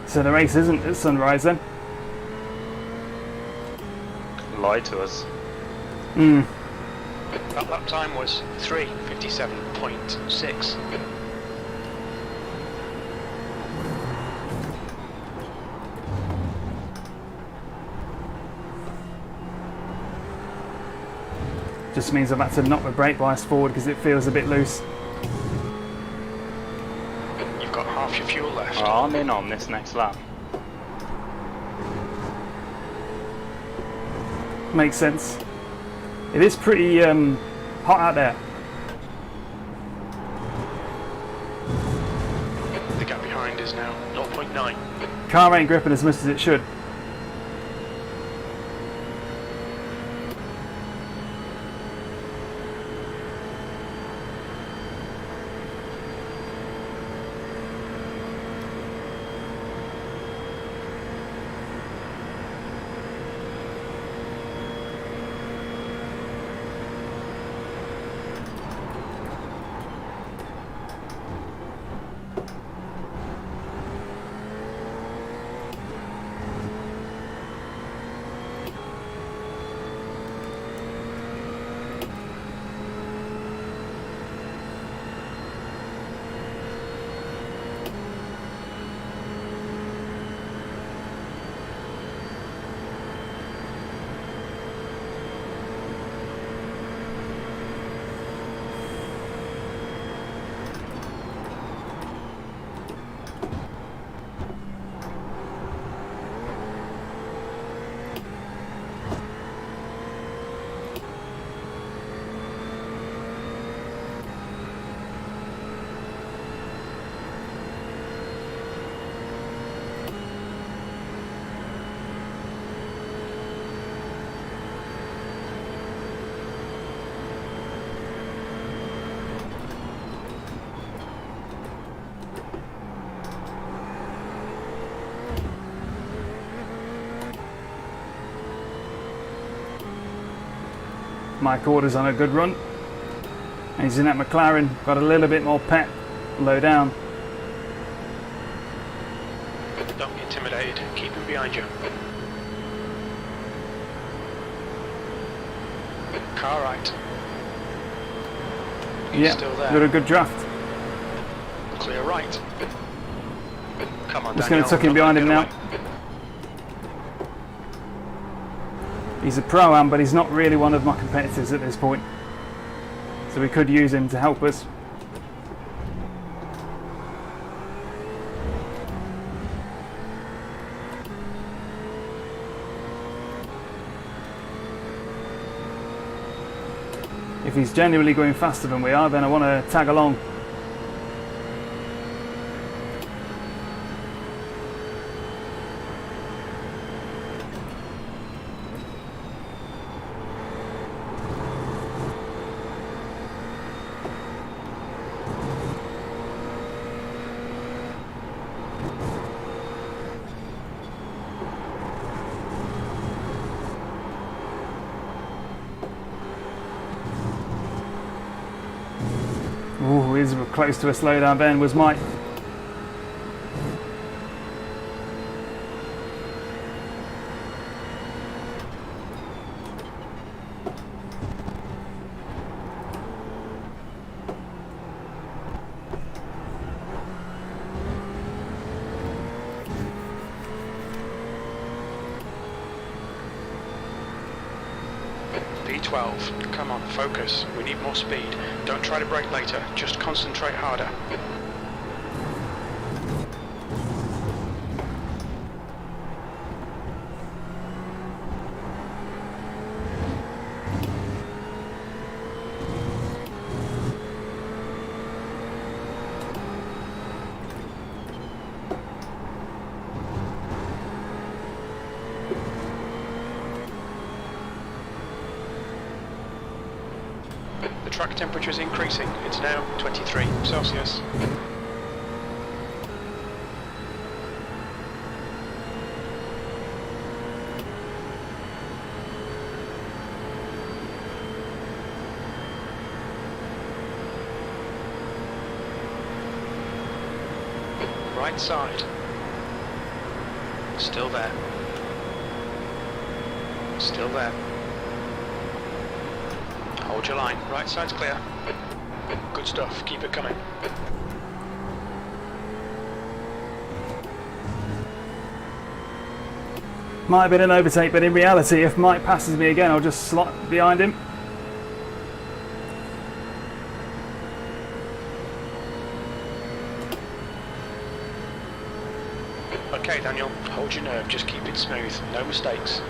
So the race isn't at sunrise then? Lied to us. That lap time was 3:57.6. Just means I've had to knock the brake bias forward because it feels a bit loose. half your fuel left. Oh, I'm in on this next lap. Makes sense. It is pretty hot out there. The gap behind is now 0.9. Car ain't gripping as much as it should. Mike Order's on a good run. And he's in that McLaren, got a little bit more pep low down. Don't be intimidated, keep him behind you. Car right. He's Yeah, still there. got a good draft. Clear right. Come on, Just Daniel, going to tuck him not behind him gonna now. get away. He's a pro-am, but he's not really one of my competitors at this point. So we could use him to help us. If he's genuinely going faster than we are, then I want to tag along. Ooh, he's close to a slowdown then, was Mike. P12, come on, focus. We need more speed. Don't try to brake later, just concentrate harder. The track temperature is increasing. It's now 23 Celsius. Right side. Still there. Still there. Hold your line. Right side's clear. Good stuff. Keep it coming. Might have been an overtake, but in reality, if Mike passes me again, I'll just slot behind him. Okay, Daniel, hold your nerve, just keep it smooth, no mistakes.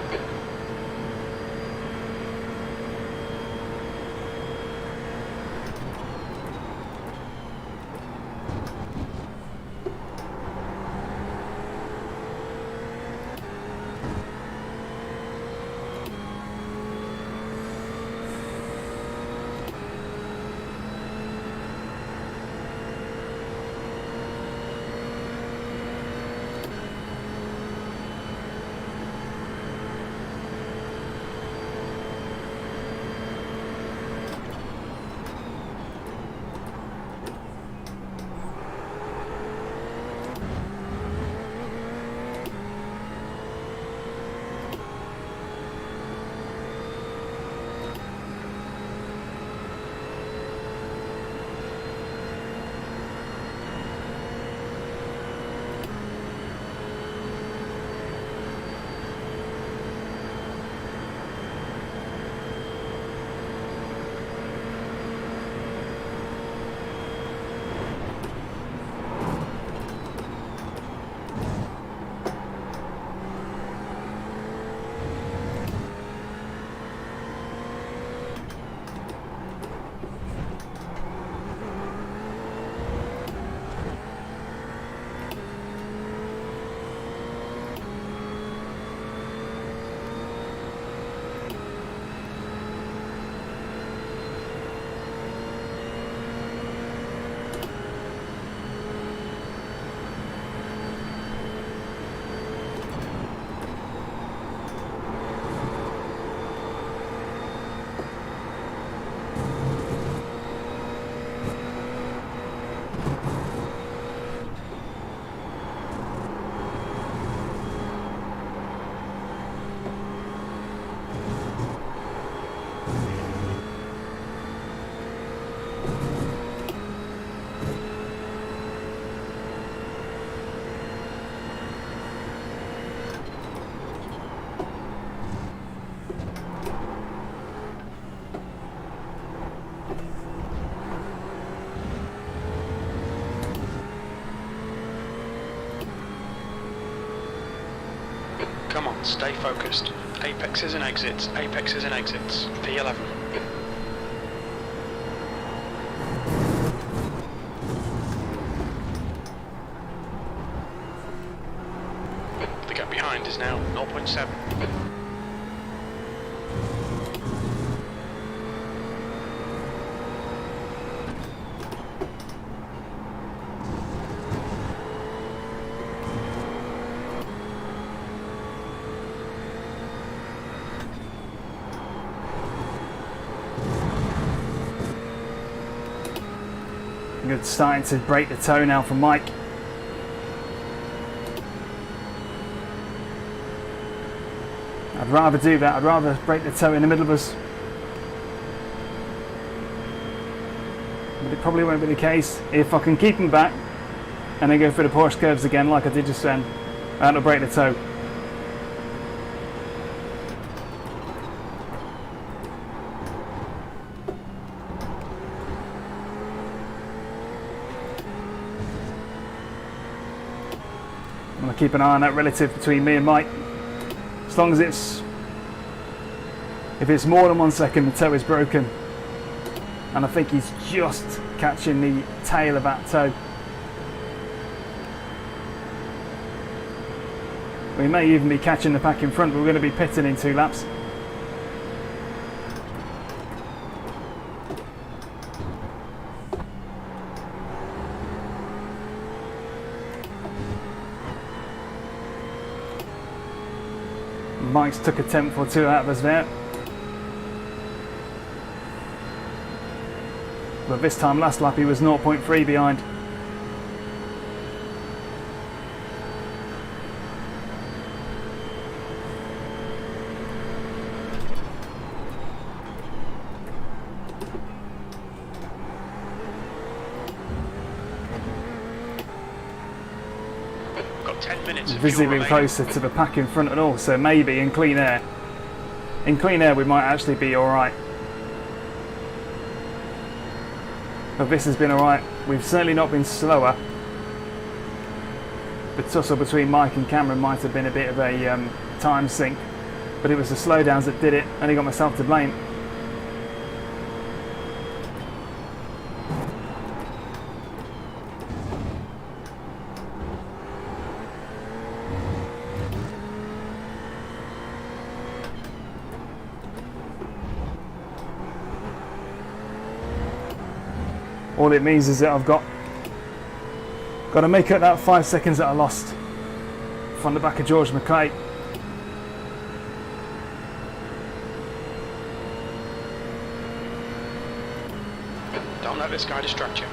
Come on, stay focused. Apexes and exits, apexes and exits. P11. The gap behind is now 0.7. Good, starting to break the toe now from Mike. I'd rather do that. I'd rather break the toe in the middle of us. But it probably won't be the case. If I can keep him back and then go for the Porsche curves again like I did just then, that'll break the toe. I'm going to keep an eye on that relative between me and Mike. As long as if it's more than 1 second, the toe is broken. And I think he's just catching the tail of that toe. We may even be catching the pack in front. We're going to be pitting in 2 laps. Mike's took a tenth or 2 out of us there. But this time last lap he was 0.3 behind. Got 10 minutes of Visibly closer to the pack in front and all, so maybe in clean air we might actually be alright. But this has been alright. We've certainly not been slower. the tussle between Mike and Cameron might have been a bit of a time sink, but it was the slowdowns that did it. Only got myself to blame. All it means is that I've got to make up that 5 seconds that I lost from the back of George Mackay. Don't let this guy distract you.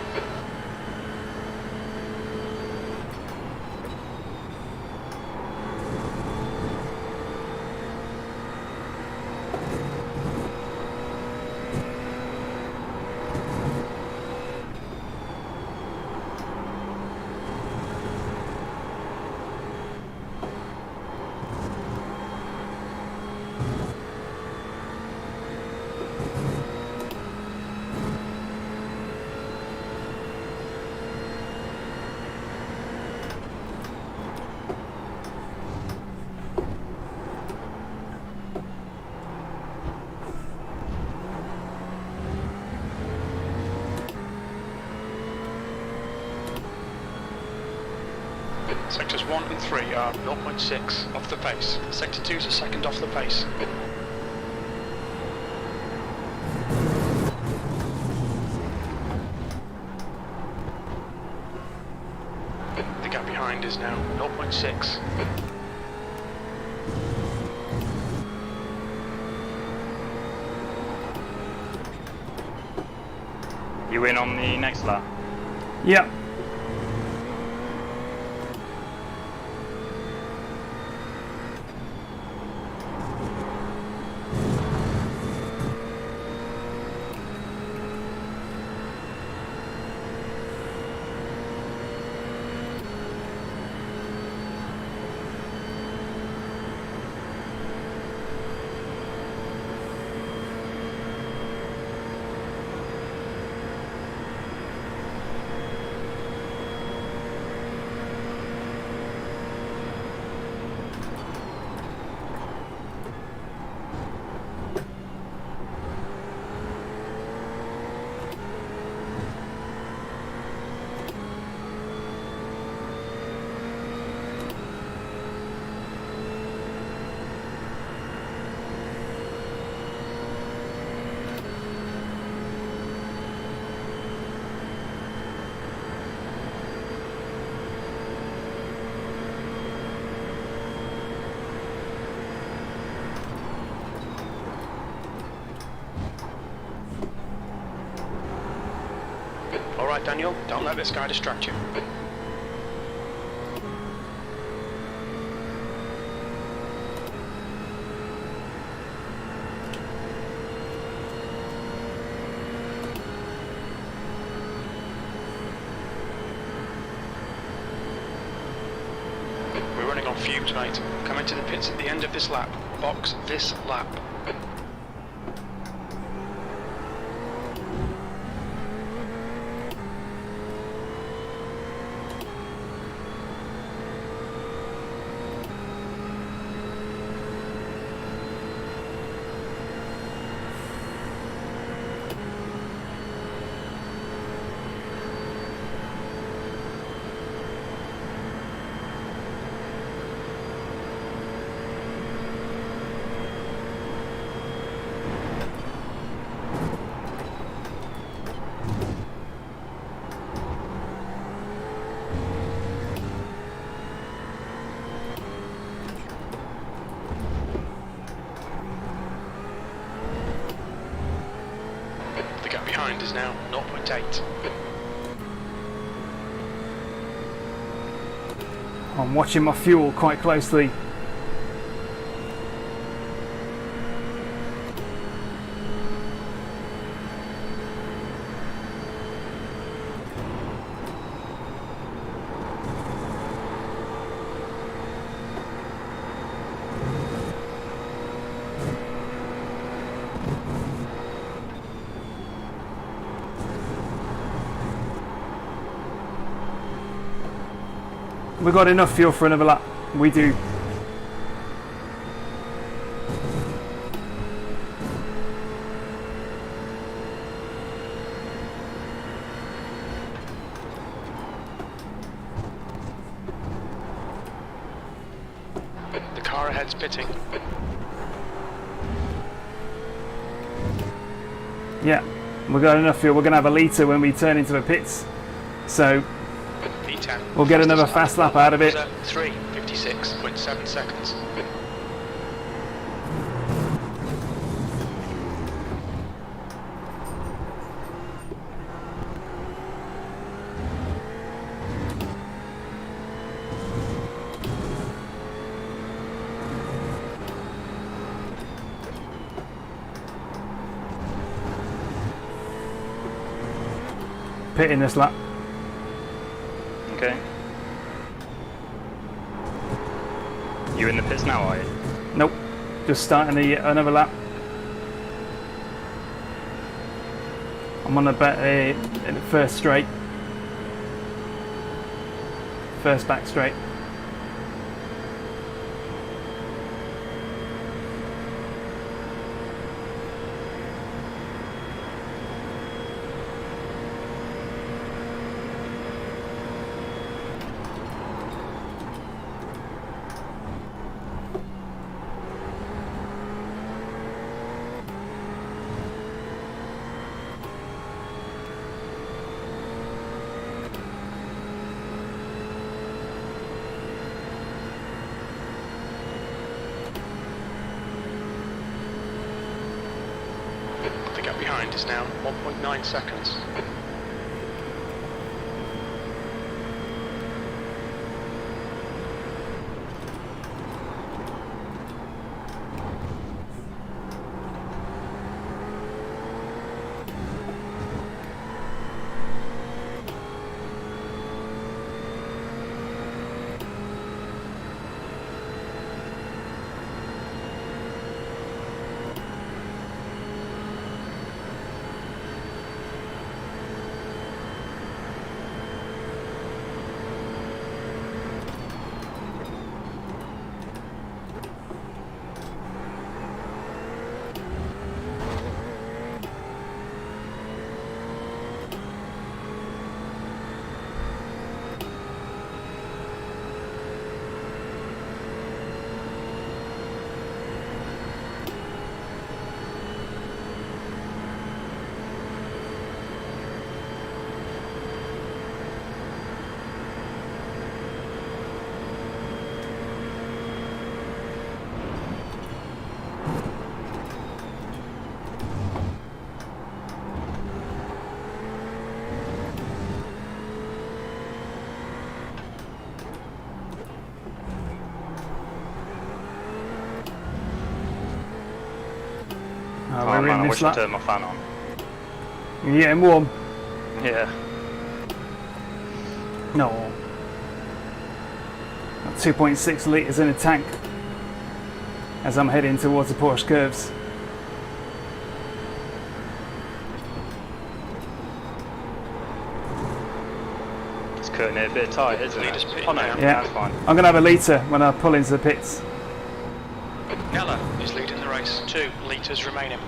Sectors 1 and 3 are 0.6 off the pace. Sector 2 is a second off the pace. The gap behind is now 0.6. You win on the next lap? Yep. Alright Daniel, don't let this guy distract you. We're running on fumes, mate. Come into the pits at the end of this lap. Box this lap. Behind is now 0.8. I'm watching my fuel quite closely. we've got enough fuel for another lap. We do. The car ahead's pitting. Yeah, we've got enough fuel. We're going to have a litre when we turn into the pits. So P10. we'll get another fast lap out of it. 3:56.7 seconds. Pit in this lap. Okay. You in the pits now, are you? Nope, just starting another lap. I'm on the first straight. First back straight. The gap behind is now 1.9 seconds. Oh We're man, in I this wish I lap. turned my fan on. You're getting warm. Yeah. No. Got 2.6 litres in a tank as I'm heading towards the Porsche curves. It's cutting it a bit tight, isn't Leader's it? pit Oh no, now. Yeah. that's fine. I'm going to have a litre when I pull into the pits. Nella is leading the race. 2 litres remaining.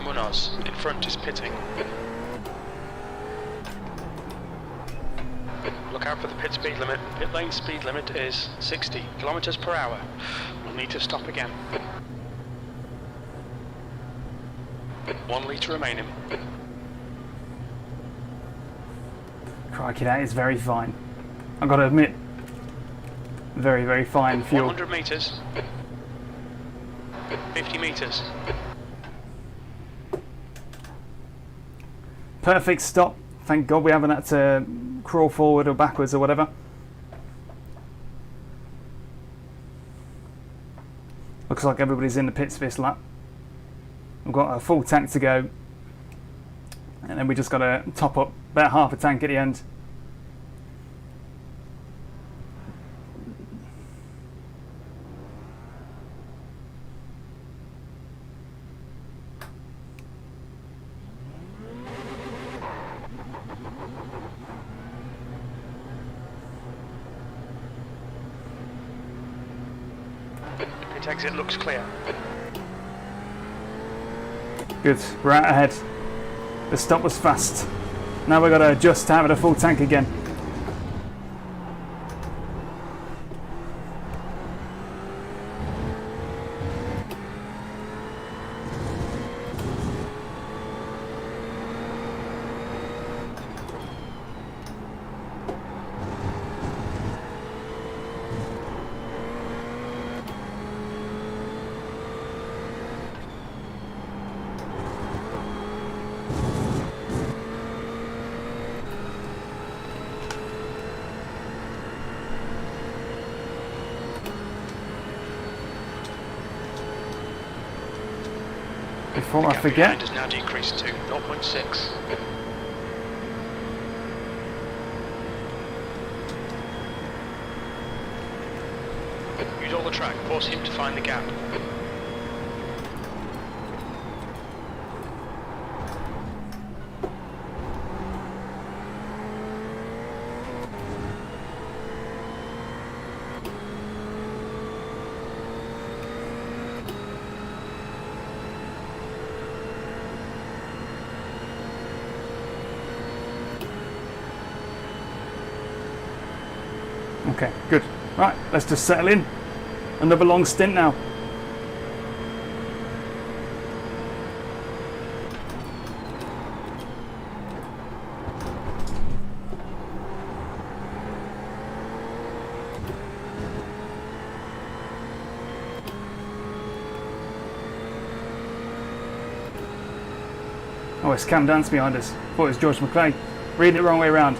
Munoz in front is pitting. Look out for the pit speed limit. Pit lane speed limit is 60 kilometers per hour. We'll need to stop again. 1 litre remaining. Crikey, that is very fine. I've got to admit, very, very fine fuel. 100 metres. 50 metres. Perfect stop. Thank God we haven't had to crawl forward or backwards or whatever. Looks like everybody's in the pits this lap. We've got a full tank to go And then we just got to top up about half a tank at the end. Pit exit looks clear. Good, we're out ahead. The stop was fast. Now we've got to adjust to having a full tank again. Before I forget, Has now decreased to 0.6. Use all the track, force him to find the gap. okay, good. Right, let's just settle in. Another long stint now. Oh, it's Cam Dance behind us. Thought it was George McClay. Reading it the wrong way around.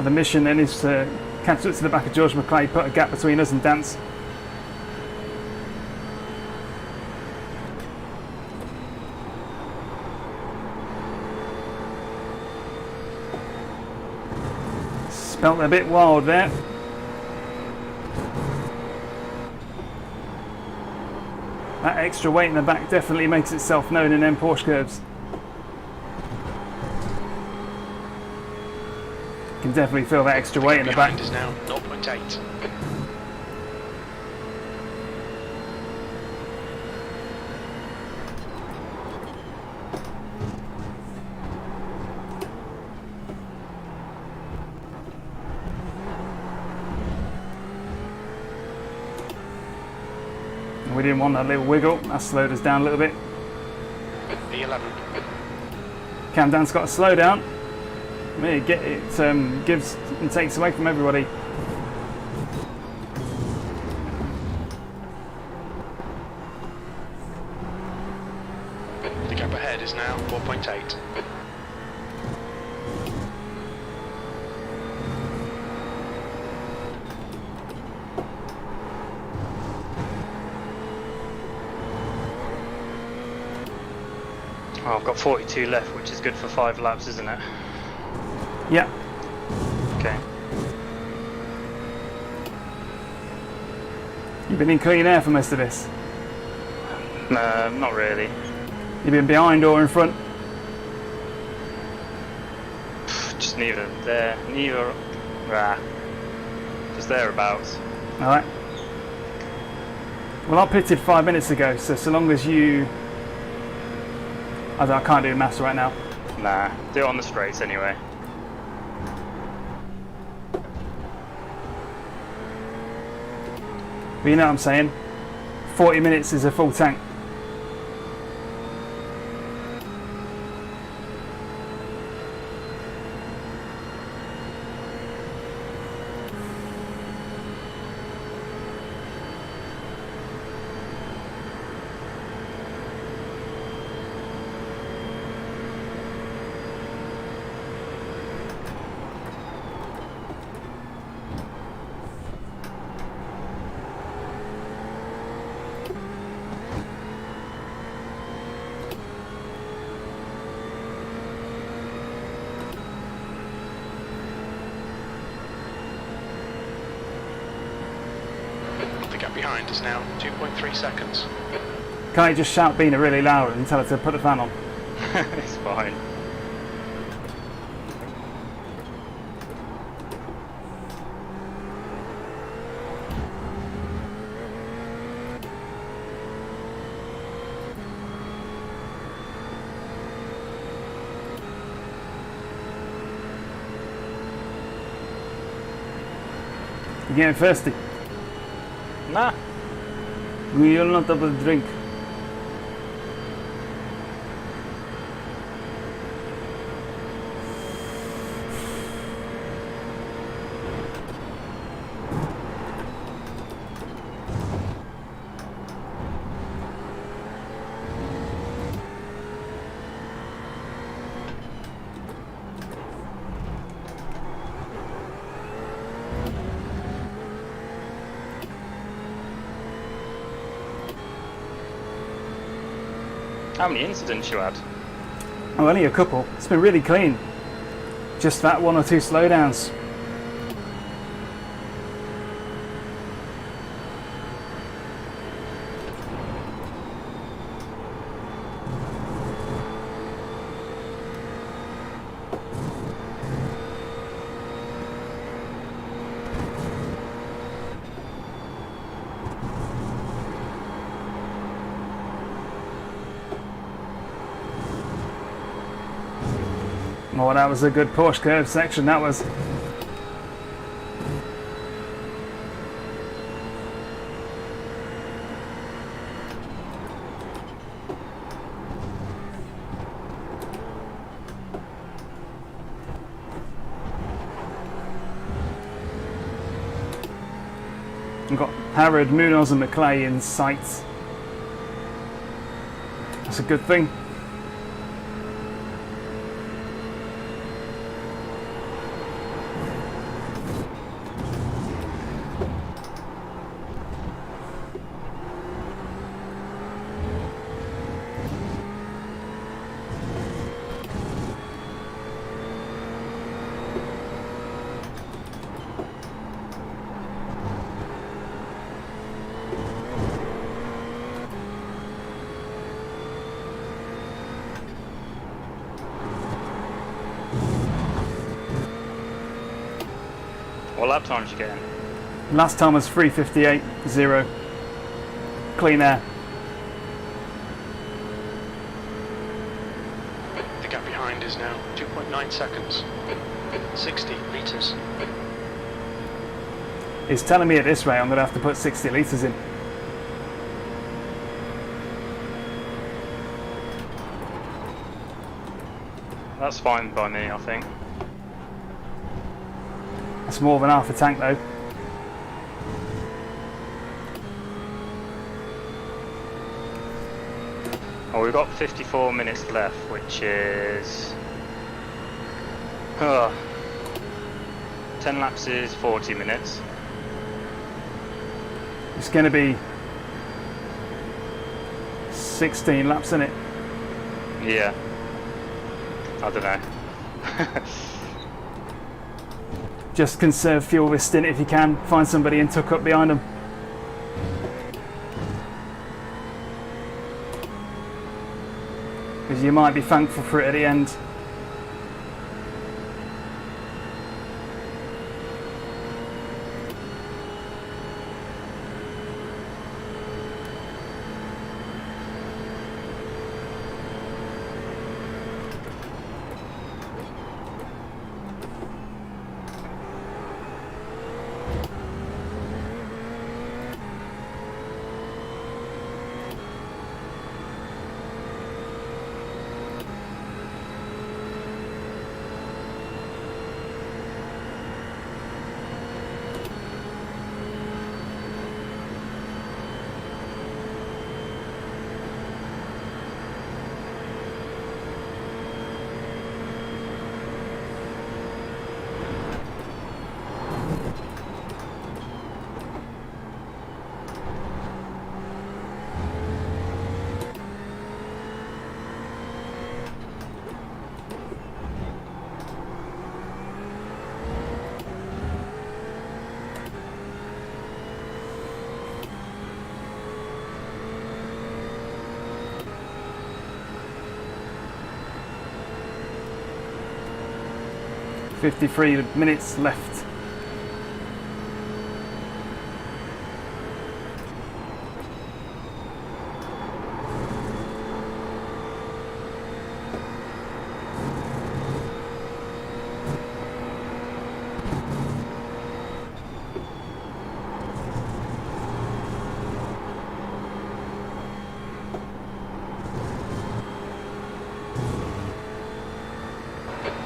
The mission then is to catch up to the back of George McClay, put a gap between us and Dance. Spelt a bit wild there. That extra weight in the back definitely makes itself known in them Porsche curves. Can definitely feel that extra weight in the back. Is now 0.8. We didn't want that little wiggle. That slowed us down a little bit. V11. Cam Dan's got a slow down. It gives and takes away from everybody. The gap ahead is now 4.8. Oh, I've got 42 left, which is good for 5 laps, isn't it? Yeah. Okay. You've been in clean air for most of this. No, not really. You've been behind or in front? Just neither there, neither. Just thereabouts. Alright. Well, I pitted 5 minutes ago, so long as you... I can't do maths right now. Nah, do it on the straights anyway. But you know what I'm saying? 40 minutes is a full tank. The gap behind is now 2.3 seconds. Can't you just shout Bina really loud and tell her to put the fan on? It's fine. You're getting thirsty. Nah. You'll not have a drink. How many incidents you had? Oh, only a couple. It's been really clean. Just that one or two slowdowns. Oh, that was a good Porsche curve section, that was. We've got Harrod, Munoz and McClay in sight. That's a good thing. What lap time did you get in? Last time was 3:58.0. Clean air. The gap behind is now 2.9 seconds. 60 litres. It's telling me at this rate I'm going to have to put 60 litres in. That's fine by me, I think. That's more than half a tank though. Oh, we've got 54 minutes left, which is 10 laps is 40 minutes. It's going to be 16 laps in it. Yeah. I don't know. Just conserve fuel this stint if you can. Find somebody and tuck up behind them. because you might be thankful for it at the end. .53 minutes left.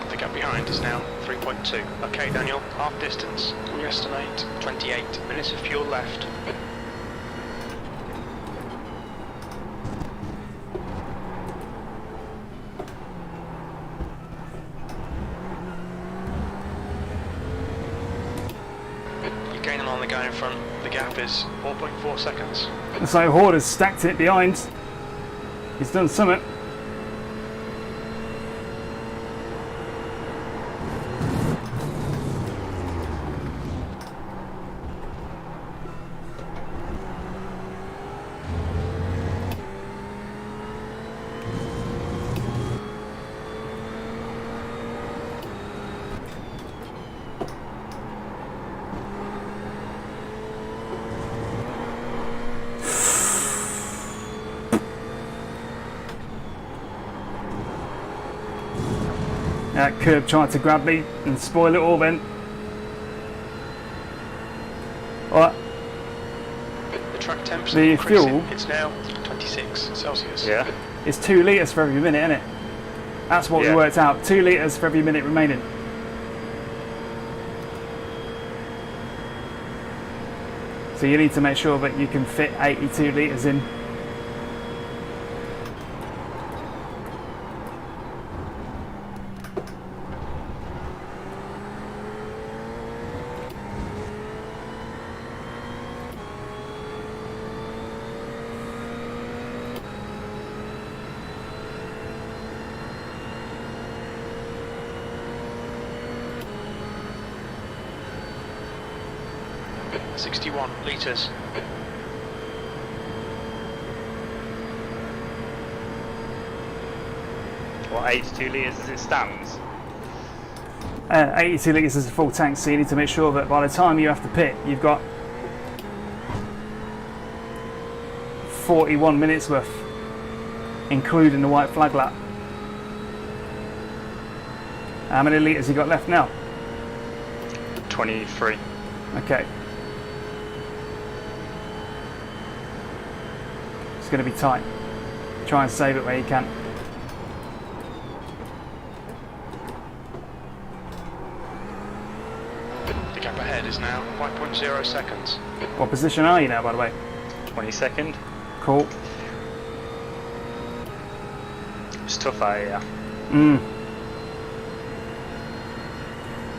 The gap behind is now 3.2. Okay, Daniel, half distance. We estimate 28 minutes of fuel left. You're gaining on the guy in front. The gap is 4.4 seconds. So Horde has stacked it behind. He's done something. That curb tried to grab me and spoil it all then. Alright, The track temperature The increasing. fuel- It's now 26 Celsius. Yeah. it's 2 litres for every minute, isn't it? That's what we Yeah. worked out. 2 litres for every minute remaining. So you need to make sure that you can fit 82 litres in. It's 61 litres. What, 82 litres as it stands? 82 litres is a full tank, so you need to make sure that by the time you have to pit, you've got 41 minutes worth, including the white flag lap. How many litres you got left now? 23. Okay. It's going to be tight. Try and save it where you can. The gap ahead is now 5.0 seconds. What position are you now, by the way? 22nd. Cool. It's tough out here.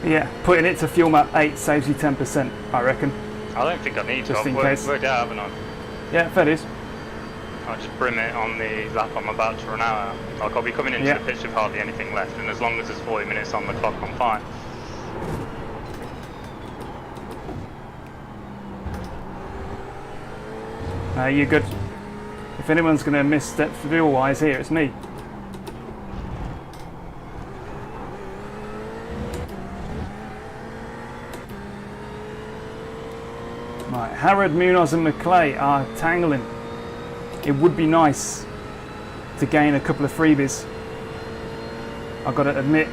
Yeah, putting it to fuel map 8 saves you 10%, I reckon. I don't think I need to. Just in I've case. worked it out, haven't I? Yeah, fair dues. I'll just brim it on the lap I'm about to run out at. Like, I'll be coming into Yeah. the pitch with hardly anything left, and as long as there's 40 minutes on the clock, I'm fine. You're good. If anyone's going to misstep fuel-wise here, it's me. Harrod, Munoz and McClay are tangling. It would be nice to gain a couple of freebies, I've got to admit.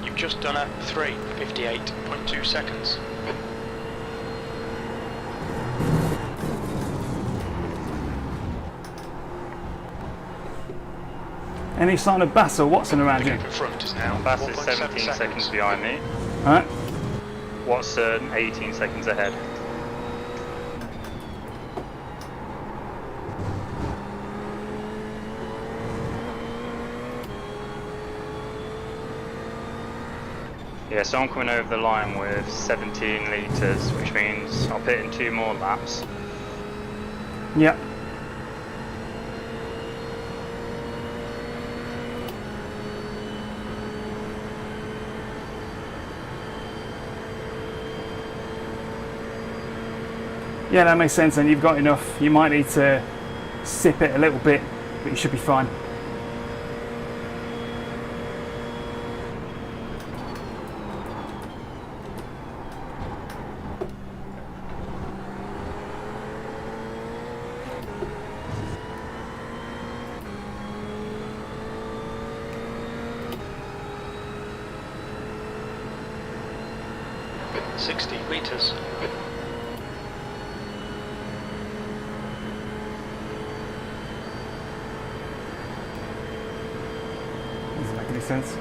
You've just done a 3:58.2 seconds. Any sign of Bass or Watson around The you? gap in front is now Bass is 4.7 17 seconds behind me. Alright. Watson 18 seconds ahead. Yeah, so I'm coming over the line with 17 litres, which means I'll put in 2 more laps. Yep. Yeah, that makes sense, and you've got enough. You might need to sip it a little bit, but you should be fine. seconds. 60 litres. Doesn't make any sense.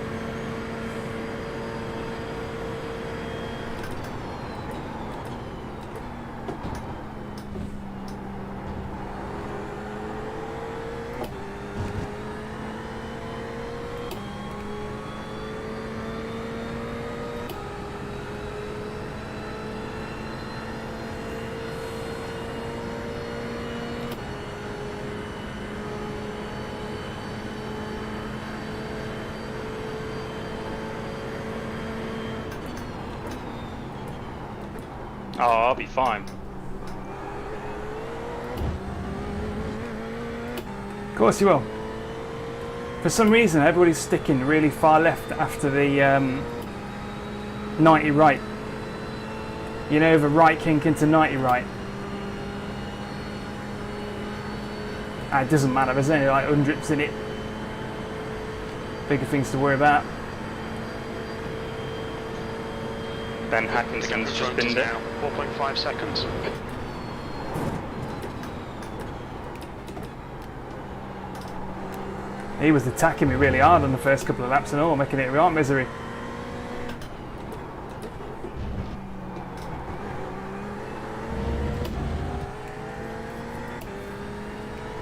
Oh, I'll be fine. Of course you will. For some reason, everybody's sticking really far left after the 90 right. You know, the right kink into 90 right. It doesn't matter, there's only like hundredths in it. Bigger things to worry about. Ben The gap in Hackinson's just front is binned it. now 4.5 seconds. He was attacking me really hard on the first couple of laps and all, making it a real misery.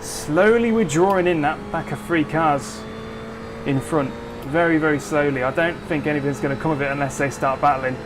Slowly withdrawing in that back of 3 cars in front. Very, very slowly. I don't think anything's going to come of it unless they start battling.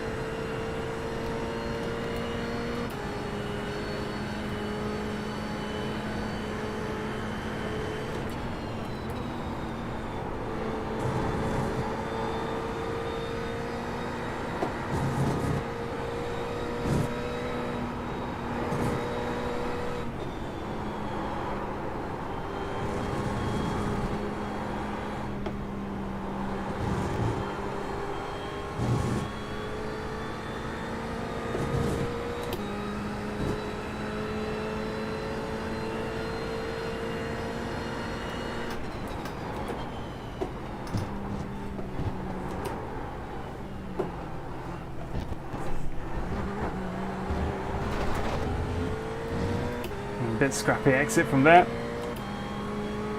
Bit scrappy exit from there,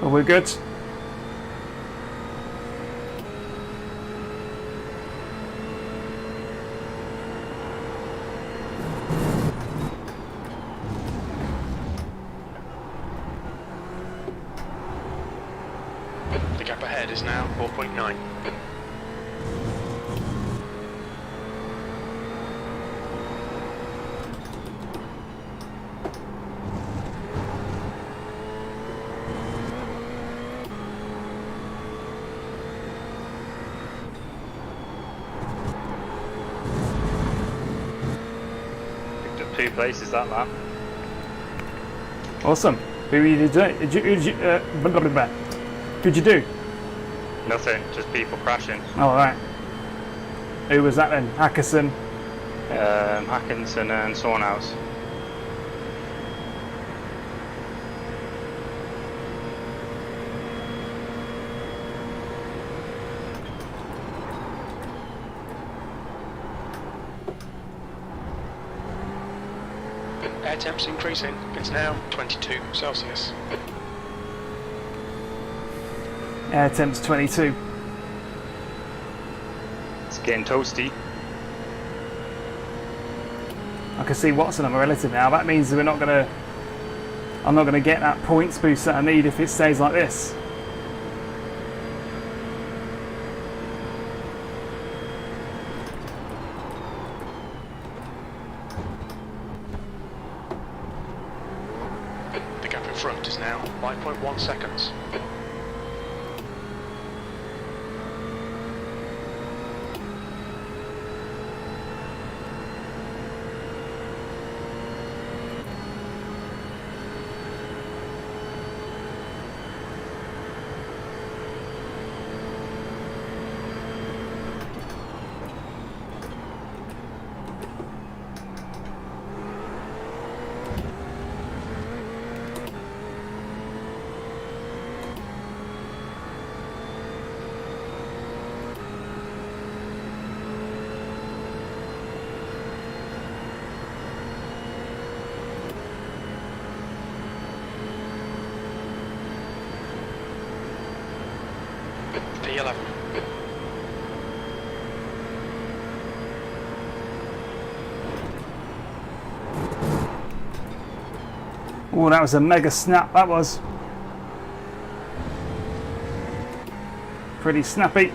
but we're good. ahead is now 4.9. Picked up 2 places that lap. Awesome. Who did you who'd you do? Nothing, just people crashing. All right. Who was that then? Hackerson. Hackinson and someone else. Air temps increasing. It's now 22 Celsius. Air temps 22. It's getting toasty. I can see Watson on my relative now. That means I'm not gonna get that points boost that I need if it stays like this. The gap in front is now 5.1 seconds. P11. Oh, that was a mega snap, that was. Pretty snappy.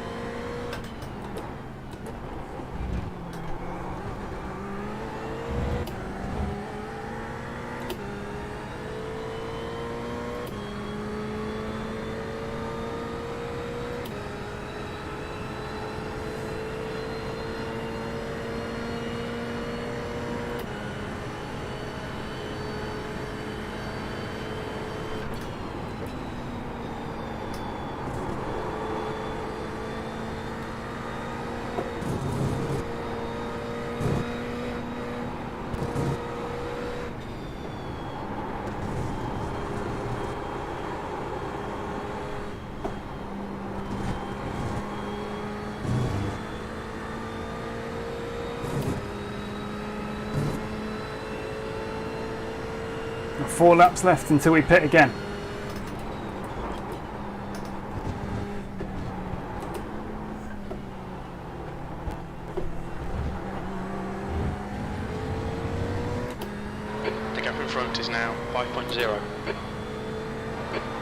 Got 4 laps left until we pit again. The gap in front is now 5.0.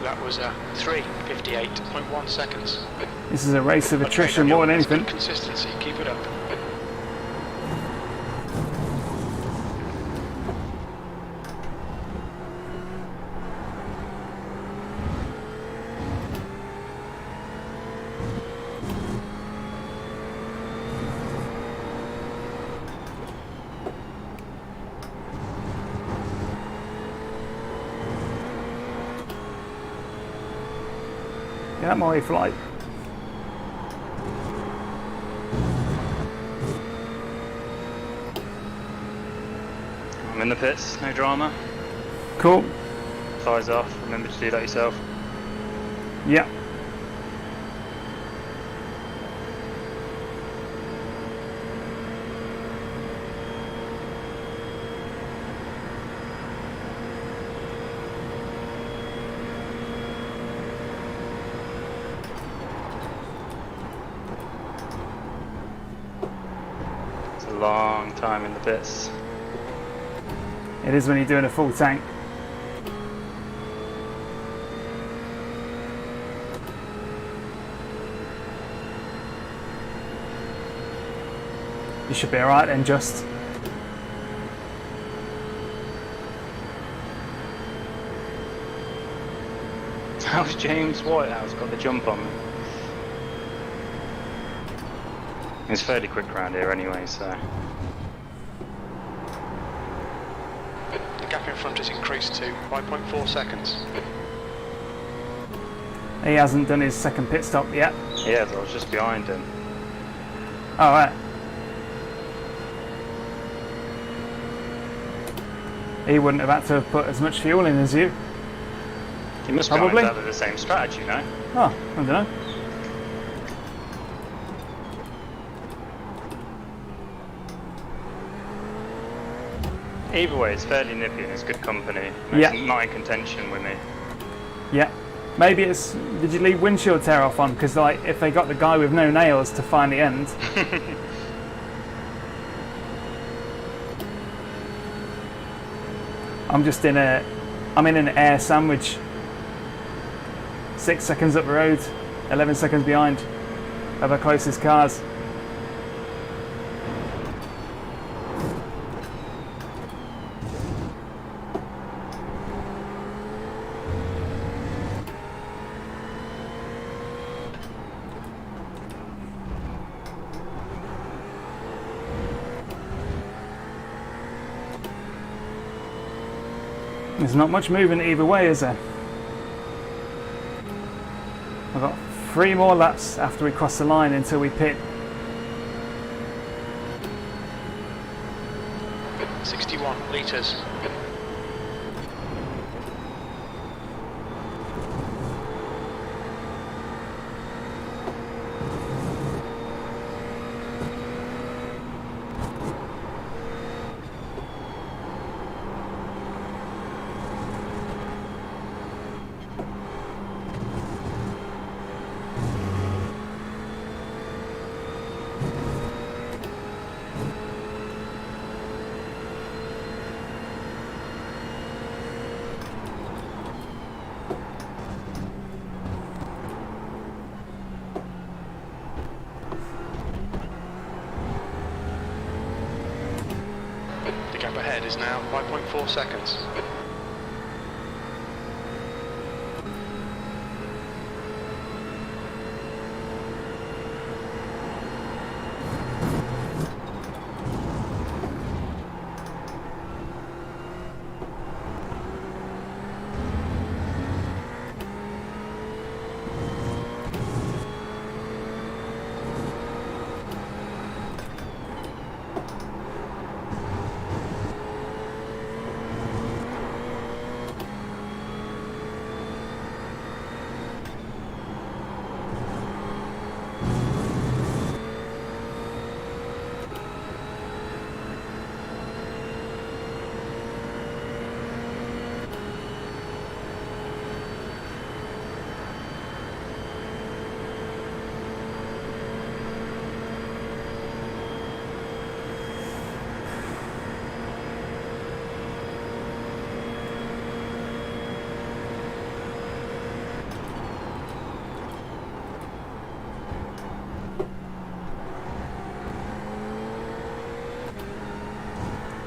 That was 3:58.1 seconds. This is a race of attrition Daniel, more than that's good anything. consistency, keep it up. Get out my way, flight. I'm in the pits, no drama. Cool. Fires off, remember to do that yourself. Yeah. It's a long time in the pits. It is when you're doing a full tank. You should be alright then, just. How's James Whitehouse got the jump on me? It's fairly quick around here anyway, so... The gap in front has increased to 5.4 seconds. He hasn't done his second pit stop yet. Yeah, I was just behind him. Alright. He wouldn't have had to have put as much fuel in as you. He must be Probably. under the same strategy, no? Oh, I don't know. Either way, it's fairly nippy and it's good company. Yeah. It's not in contention with me. Yeah. Maybe it's... Did you leave windshield tear off on? Because like, if they got the guy with no nails to find the end... I'm in an air sandwich. 6 seconds up the road, 11 seconds behind of our closest cars. There's not much movement either way, is there? I've got 3 more laps after we cross the line until we pit. 61 litres. The gap ahead is now 5.4 seconds.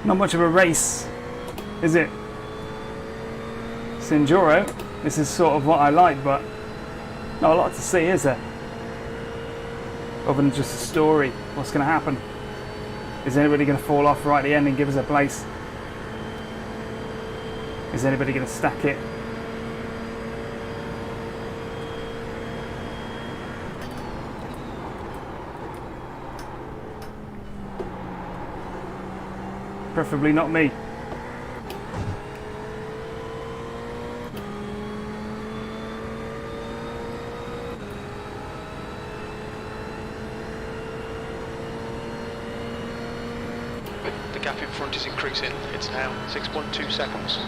Not much of a race, is it? It's enduro. This is sort of what I like, but not a lot to see, is there? Other than just a story. What's going to happen? Is anybody going to fall off right at the end and give us a place? Is anybody going to stack it? Preferably not me. The gap in front is increasing. It's now 6.2 seconds.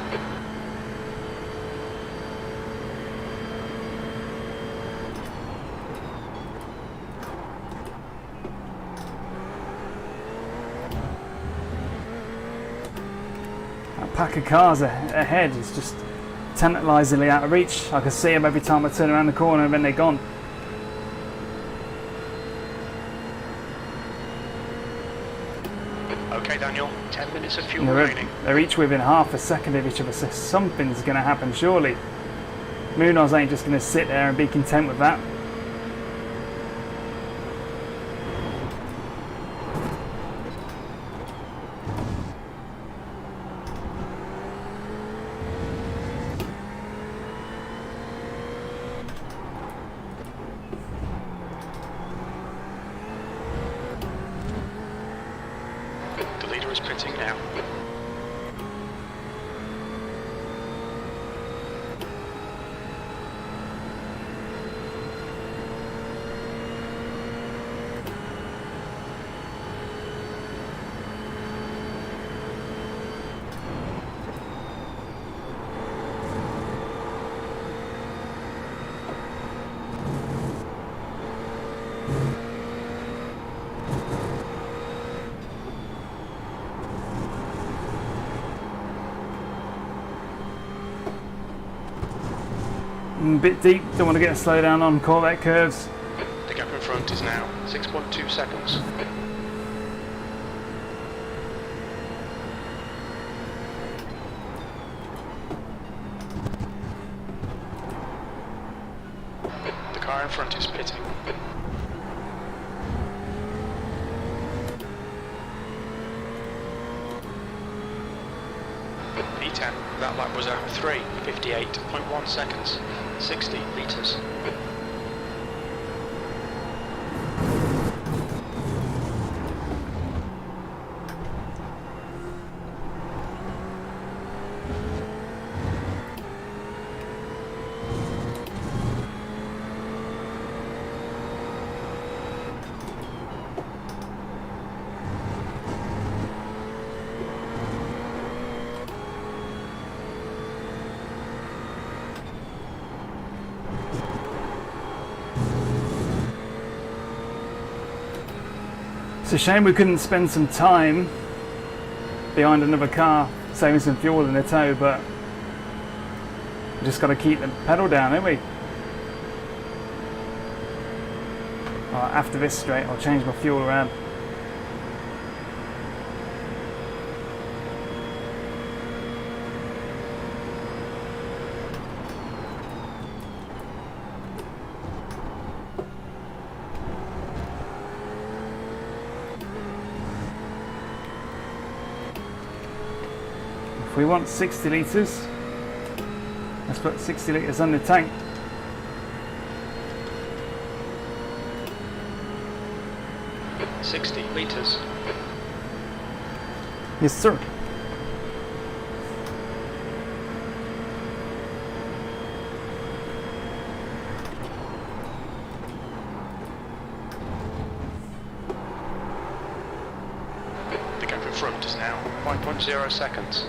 That pack of cars ahead is just tantalisingly out of reach. I can see them every time I turn around the corner and then they're gone. Okay, Daniel, 10 minutes of fuel remaining. They're each within half a second of each other, so something's going to happen surely. Munoz ain't just going to sit there and be content with that. The leader is pitting now. A bit deep, don't want to get a slowdown on Corvette curves. The gap in front is now 6.2 seconds. The car in front is pitting. P10, that lap was over 3, 58.1 seconds, 60 litres. It's a shame we couldn't spend some time behind another car saving some fuel in the tow, but we just got to keep the pedal down, haven't we? Alright, after this straight I'll change my fuel around. If we want 60 litres, let's put 60 litres on the tank. $60 litres. Yes, sir. The gap in front is now 5.0 seconds.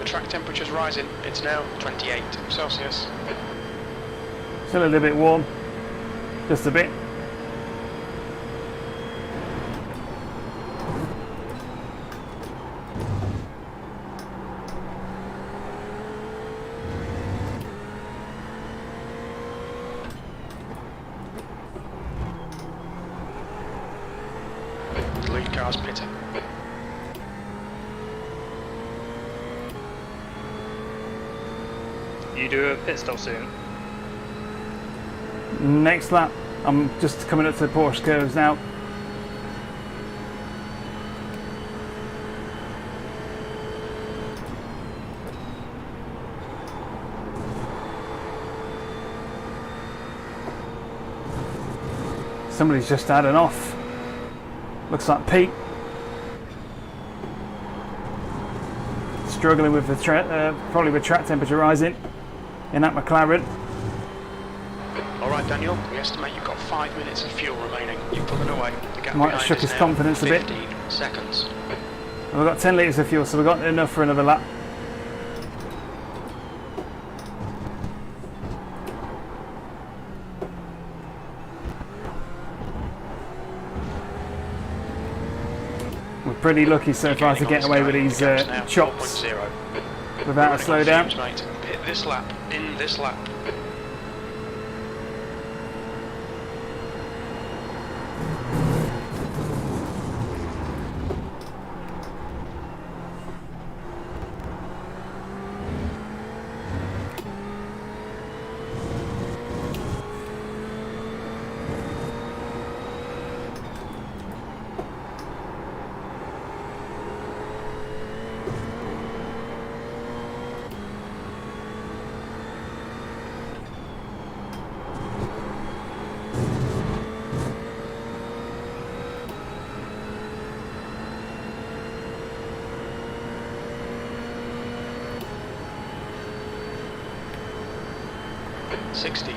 Track temperature's rising, it's now 28 Celsius. Still a little bit warm, just a bit. The lead car's pitting. You do a pit stop soon? Next lap, I'm just coming up to the Porsche curves now. Somebody's just had an off. Looks like Pete. struggling with the probably with track temperature rising in that McLaren. Alright Daniel, we estimate you've got 5 minutes of fuel remaining. You're pulling away. The gap Might have behind shook is his now confidence a bit. 15 seconds. We've got 10 litres of fuel, so we've got enough for another lap. We're pretty lucky so far to get away with these chops without a slowdown. Hit this lap, in this lap.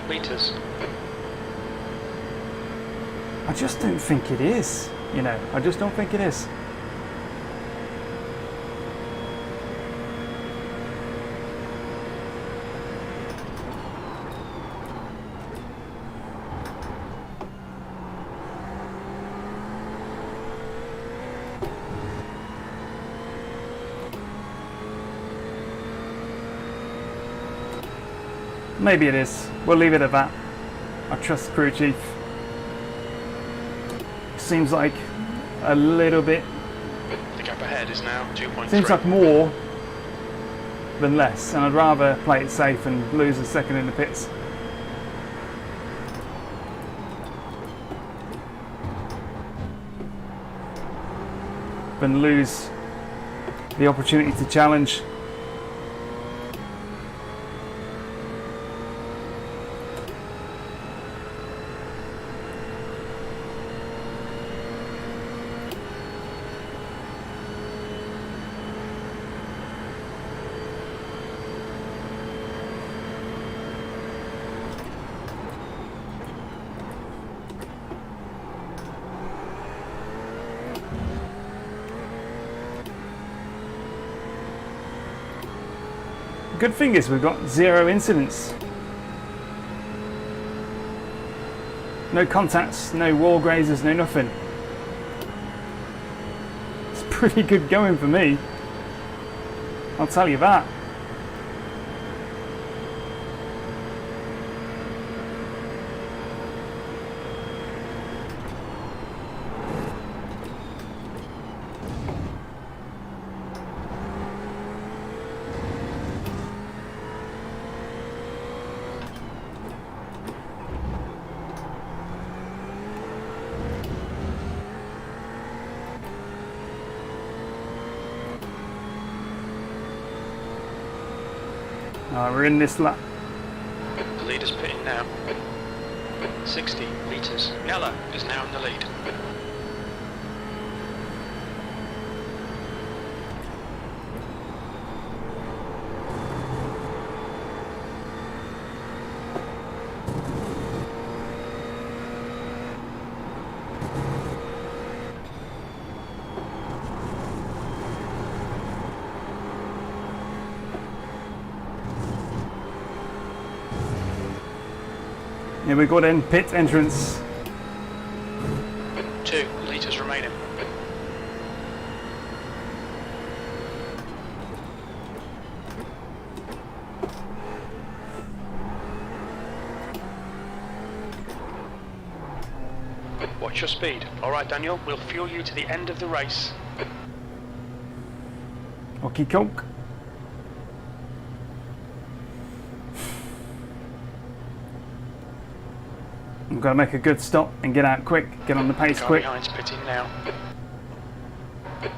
Meters. I just don't think it is, you know, I just don't think it is. Maybe it is. We'll leave it at that. I trust the crew chief. Seems like a little bit. The gap ahead is now 2.3. Seems like more than less, and I'd rather play it safe and lose a second in the pits. Than lose the opportunity to challenge. Good thing is we've got 0 incidents. No contacts, no wall grazers, no nothing. It's pretty good going for me. I'll tell you that. We're in this lap. The leader's pitting now. 60 meters. Yellow is now in the lead. Here we go then, pit entrance. 2 litres remaining. Watch your speed. Alright Daniel, we'll fuel you to the end of the race. Okie coke. We've got to make a good stop and get out quick, get on the pace Car quick. behind's pitting now.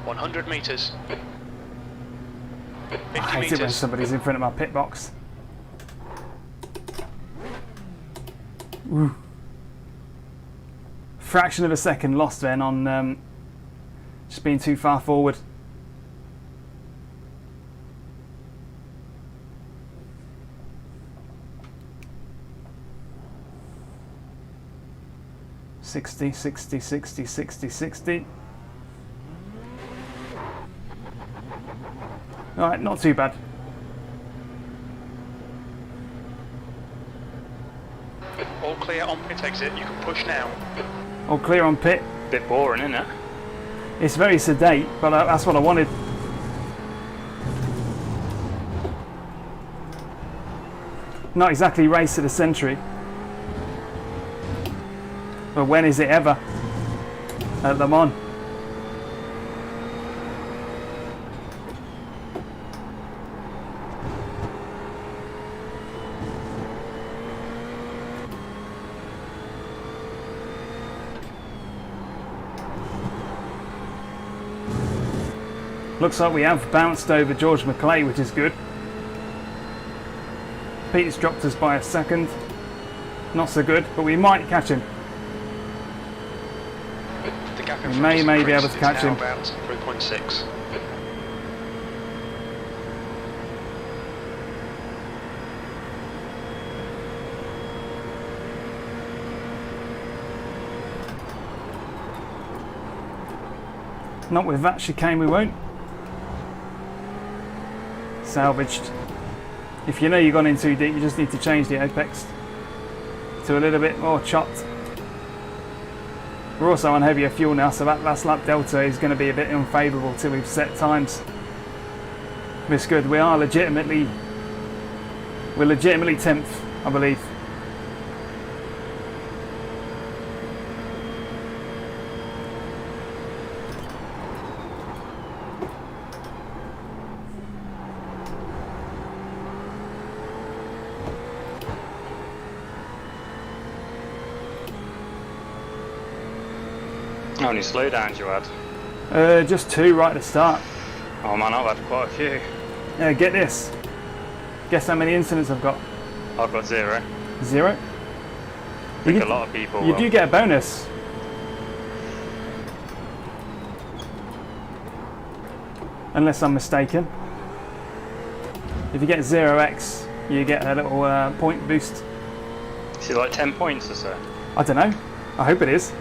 100 metres. 50 I hate it when metres. somebody's in front of my pit box. Ooh. Fraction of a second lost then on just being too far forward. 60, 60, 60, 60, 60. Alright, not too bad. All clear on pit exit, you can push now. All clear on pit. Bit boring, isn't it? It's very sedate, but that's what I wanted. Not exactly race of the century. But when is it ever? At Le Mans. Looks like we have bounced over George McClay, which is good. Pete's dropped us by a second. Not so good, but we might catch him. The gap in We front may is be able to increased, catch it's now him. about 3.6. Not with that chicane, we won't. Salvaged. If you know you've gone in too deep, you just need to change the apex to a little bit more chopped. We're also on heavier fuel now, so that last lap delta is going to be a bit unfavourable till we've set times. But it's good. We're legitimately 10th, I believe. How many slowdowns you had? Just 2 right at the start. Oh man, I've had quite a few. Get this. Guess how many incidents I've got? I've got 0. 0. I think a lot of people You will. do get a bonus. Unless I'm mistaken. If you get 0x, you get a little point boost. Is it like 10 points or so? I don't know. I hope it is.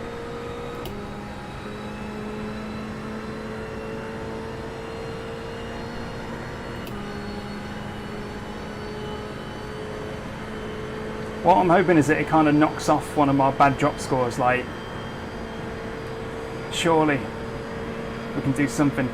What I'm hoping is that it kind of knocks off one of my bad drop scores, like, surely we can do something.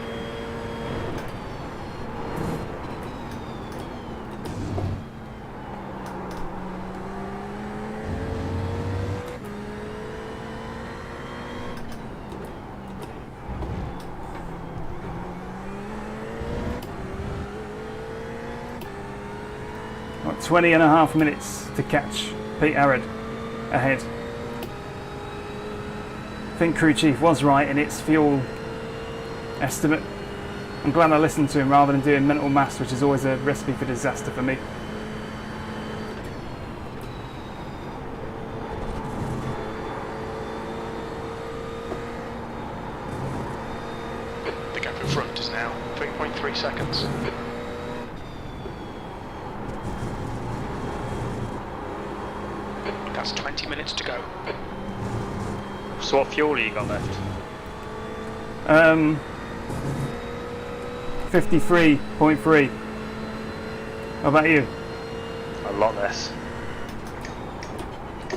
Got 20 and a half minutes to catch Pete Arad ahead. I think crew chief was right in its fuel estimate. I'm glad I listened to him rather than doing mental maths, which is always a recipe for disaster for me. The gap in front is now 3.3 seconds. That's 20 minutes to go. So what fuel have you got left? 53.3. How about you? A lot less.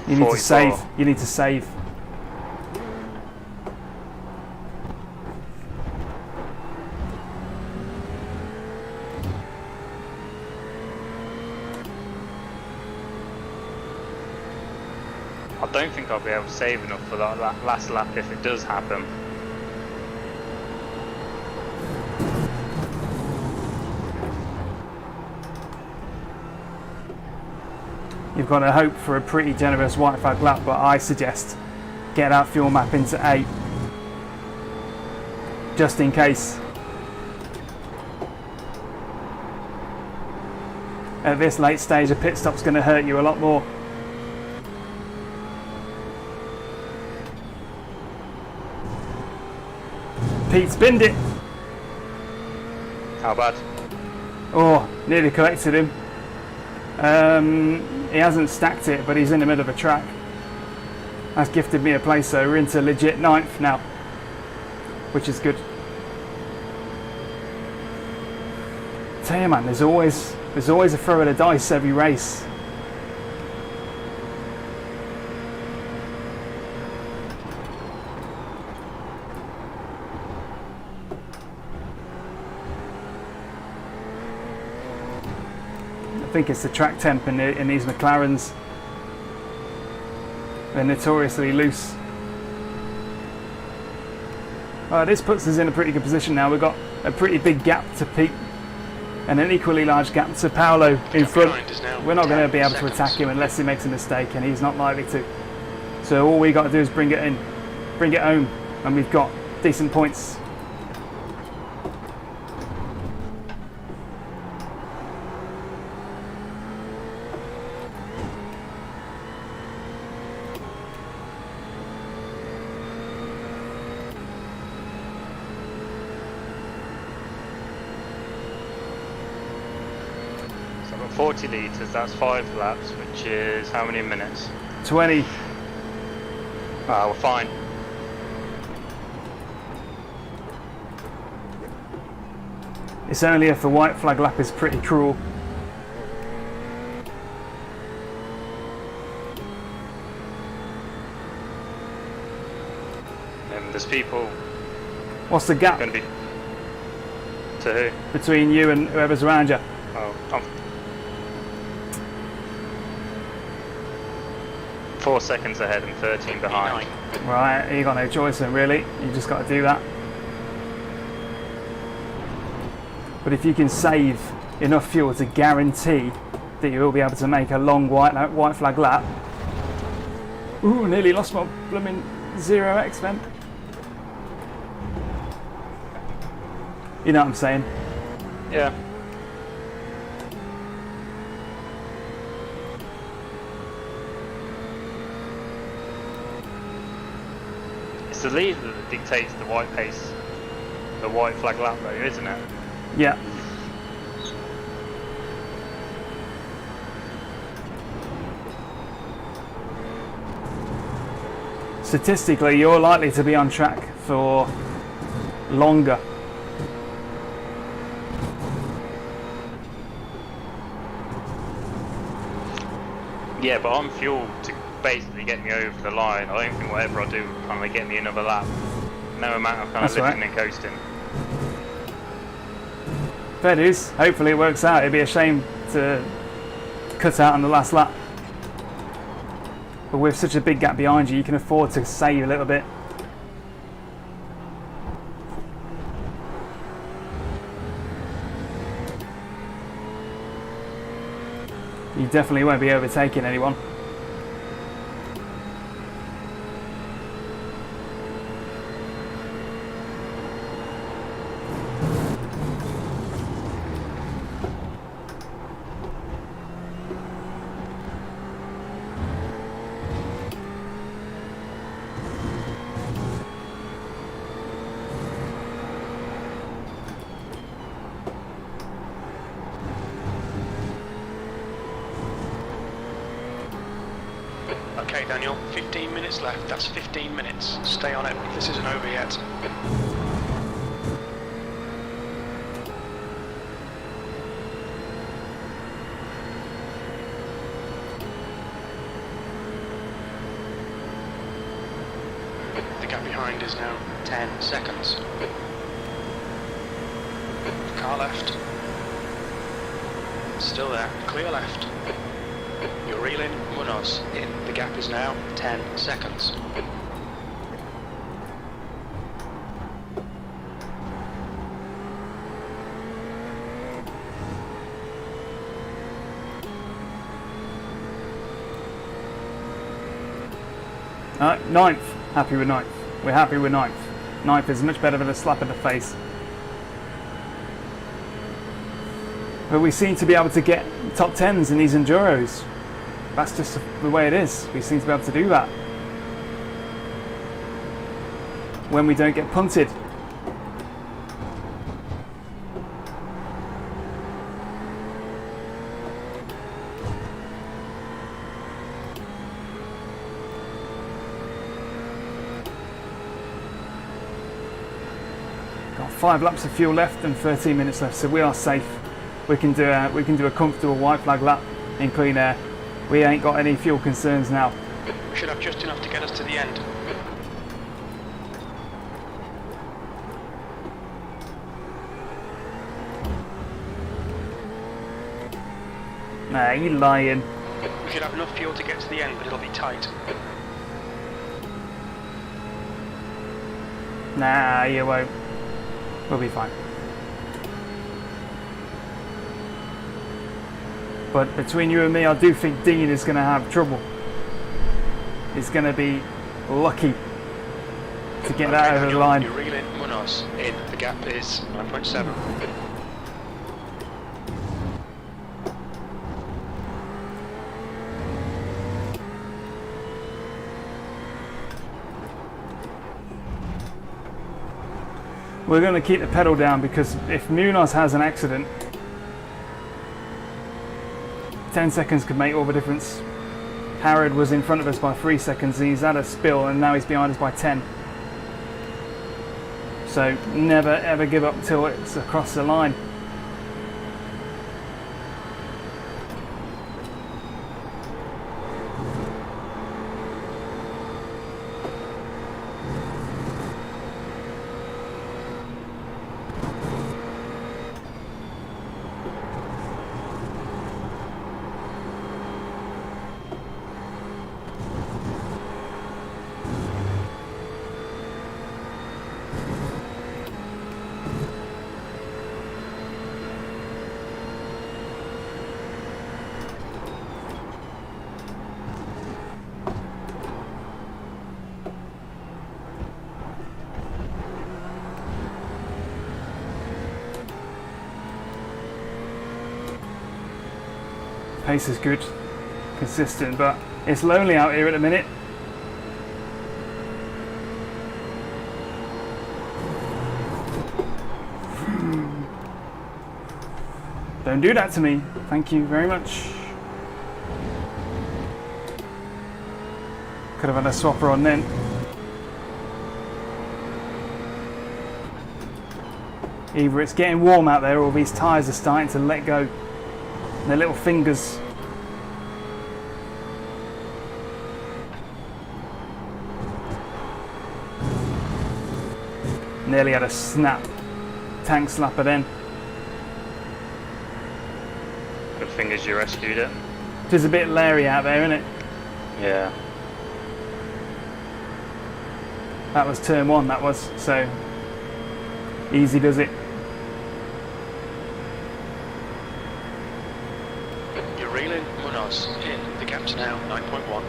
You need to 44. save. You need to save. I don't think I'll be able to save enough for that last lap if it does happen. You've got to hope for a pretty generous white flag lap, but I suggest get that fuel map into 8. Just in case. At this late stage, a pit stop's going to hurt you a lot more. Pete spinned it. How bad? Oh, nearly collected him. He hasn't stacked it, but he's in the middle of a track. That's gifted me a place, so we're into legit 9th now, which is good. Tell you, man, there's always a throw of the dice every race. I think it's the track temp in these McLarens. They're notoriously loose. This puts us in a pretty good position now. We've got a pretty big gap to Pete and an equally large gap to Paolo in front. We're not going to be able to attack him unless he makes a mistake, and he's not likely to. So all we got to do is bring it in, bring it home, and we've got decent points. So I've got 40 litres, that's 5 laps, which is how many minutes? 20. Ah, we're fine. It's only if the white flag lap is pretty cruel. And there's people What's the gap going to be... To who? between you and whoever's around you? Oh, I'm 4 seconds ahead and 13 behind. Right, you got no choice then, really. You just got to do that. But if you can save enough fuel to guarantee that you will be able to make a long white flag lap. Ooh, nearly lost my blooming 0x then. You know what I'm saying? Yeah. It's the leader that dictates the white pace, the white flag lap though, isn't it? Yeah. Statistically, you're likely to be on track for longer. Yeah, but I'm fueled to basically get me over the line. I don't think whatever I do will kind of get me another lap. No amount of kind That's of lifting right. and coasting. Fair dues. Hopefully it works out. It'd be a shame to cut out on the last lap. But with such a big gap behind you, you can afford to save a little bit. You definitely won't be overtaking anyone. Okay, Daniel, 15 minutes left. That's 15 minutes. Stay on it. This isn't over yet. The gap behind is now 10 seconds. Car left. Still there. Clear left. You're reeling Munoz in. The gap is now 10 seconds. Ninth. Happy with ninth. We're happy with ninth. Ninth is much better than a slap in the face. But we seem to be able to get top 10s in these Enduros. That's just the way it is. We seem to be able to do that. When we don't get punted. Got 5 laps of fuel left and 13 minutes left, so we are safe. We can do a comfortable white flag lap in clean air. We ain't got any fuel concerns now. We should have just enough to get us to the end. Nah, you lying. We should have enough fuel to get to the end, but it'll be tight. Nah, you won't. We'll be fine. But between you and me, I do think Dean is going to have trouble. He's going to be lucky to get that over the line. You're reeling Munoz in. The gap is 9.7. We're going to keep the pedal down because if Munoz has an accident, 10 seconds could make all the difference. Harrod was in front of us by 3 seconds, he's had a spill and now he's behind us by 10. So never ever give up till it's across the line. Pace is good, consistent, but it's lonely out here at the minute. Don't do that to me. Thank you very much. Could have had a swapper on then. Either it's getting warm out there or these tyres are starting to let go. Their little fingers. Nearly had a snap tank slapper then. Good fingers you rescued it. It is a bit leery out there, isn't it? Yeah. That was turn 1, that was, so easy does it. You're reeling Munoz in. The gap's now 9.1.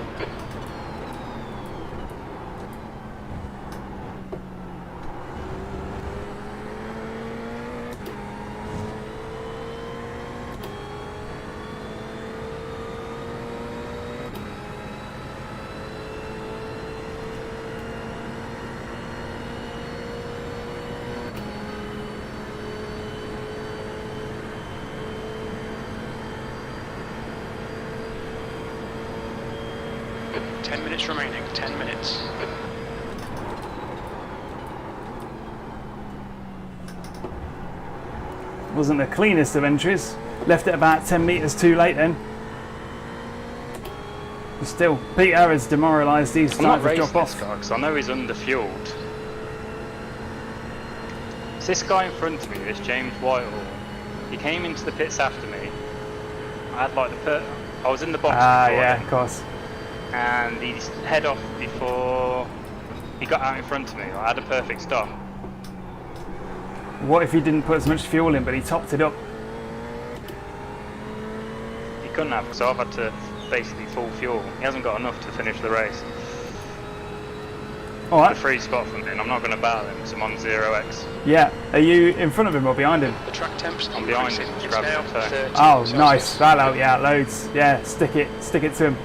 Remaining 10 minutes. Wasn't the cleanest of entries. Left it about 10 metres too late then. But still, Pete Harrod's demoralised. He's starting to drop off. Because I know he's under-fueled. It's this guy in front of me, this James Whitehall. He came into the pits after me. I had like I was in the box before yeah, him. of course. And he head off before he got out in front of me. I had a perfect stop. What if he didn't put as much fuel in, but he topped it up? He couldn't have, because I've had to basically full fuel. He hasn't got enough to finish the race. All right. The free spot for me, and I'm not going to battle him, because I'm on 0x. Yeah. Are you in front of him or behind him? The track temps. I'm behind him. He's grabbing the toe. Oh, nice. That'll help you out loads. Yeah, stick it to him.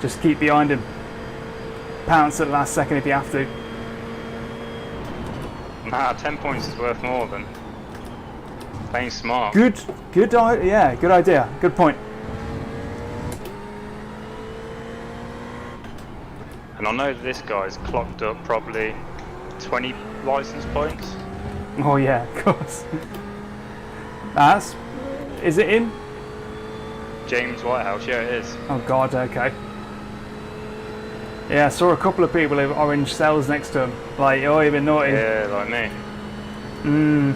Just keep behind him. Pounce at the last second if you have to. Nah, 10 points is worth more than playing smart. Good idea. Good idea. Good point. And I know that this guy's clocked up probably 20 license points. Oh yeah, of course. That's... Is it in? James Whitehouse, yeah, it is. Oh god, okay. Yeah, I saw a couple of people with orange cells next to them. Like, oh, you've been naughty. Yeah, like me. Mmm.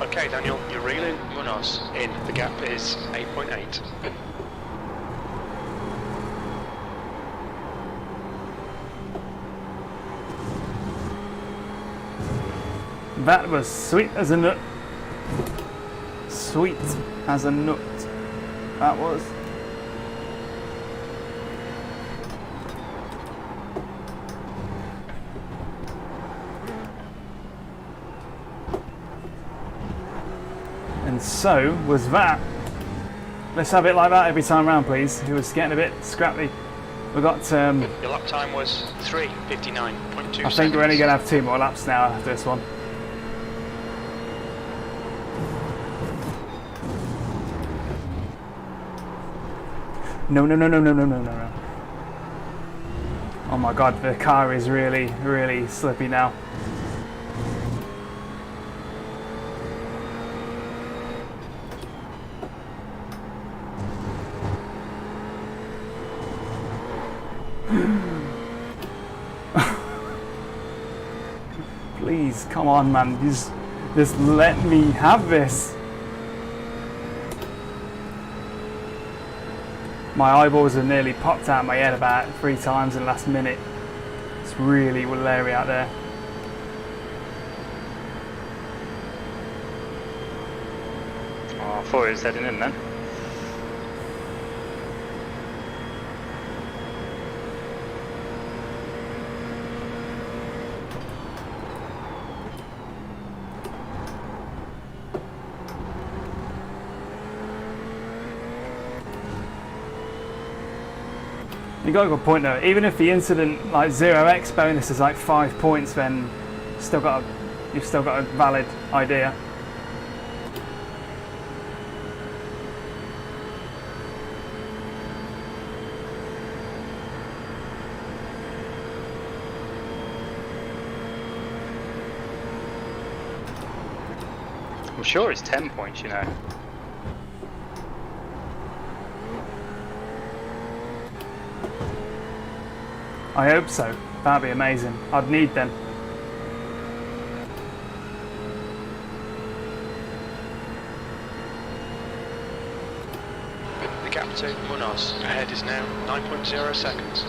Okay, Daniel, you're reeling. Munoz in. The gap is 8.8. That was sweet as a nut. Sweet as a nut. That was. And so was that. Let's have it like that every time round, please. It was getting a bit scrappy. We got. Your lap time was 3:59.2. I think we're only going to have 2 more laps now after this one. No. Oh my god, the car is really, really slippy now. Please, come on man, just let me have this. My eyeballs have nearly popped out of my head about 3 times in the last minute. It's really leery out there. Oh, I thought it was heading in then. You got a good point though. Even if the incident like 0x bonus is like 5 points, then you've still got a valid idea. I'm sure it's 10 points, you know. I hope so. That'd be amazing. I'd need them. The gap to Munoz ahead is now 9.0 seconds.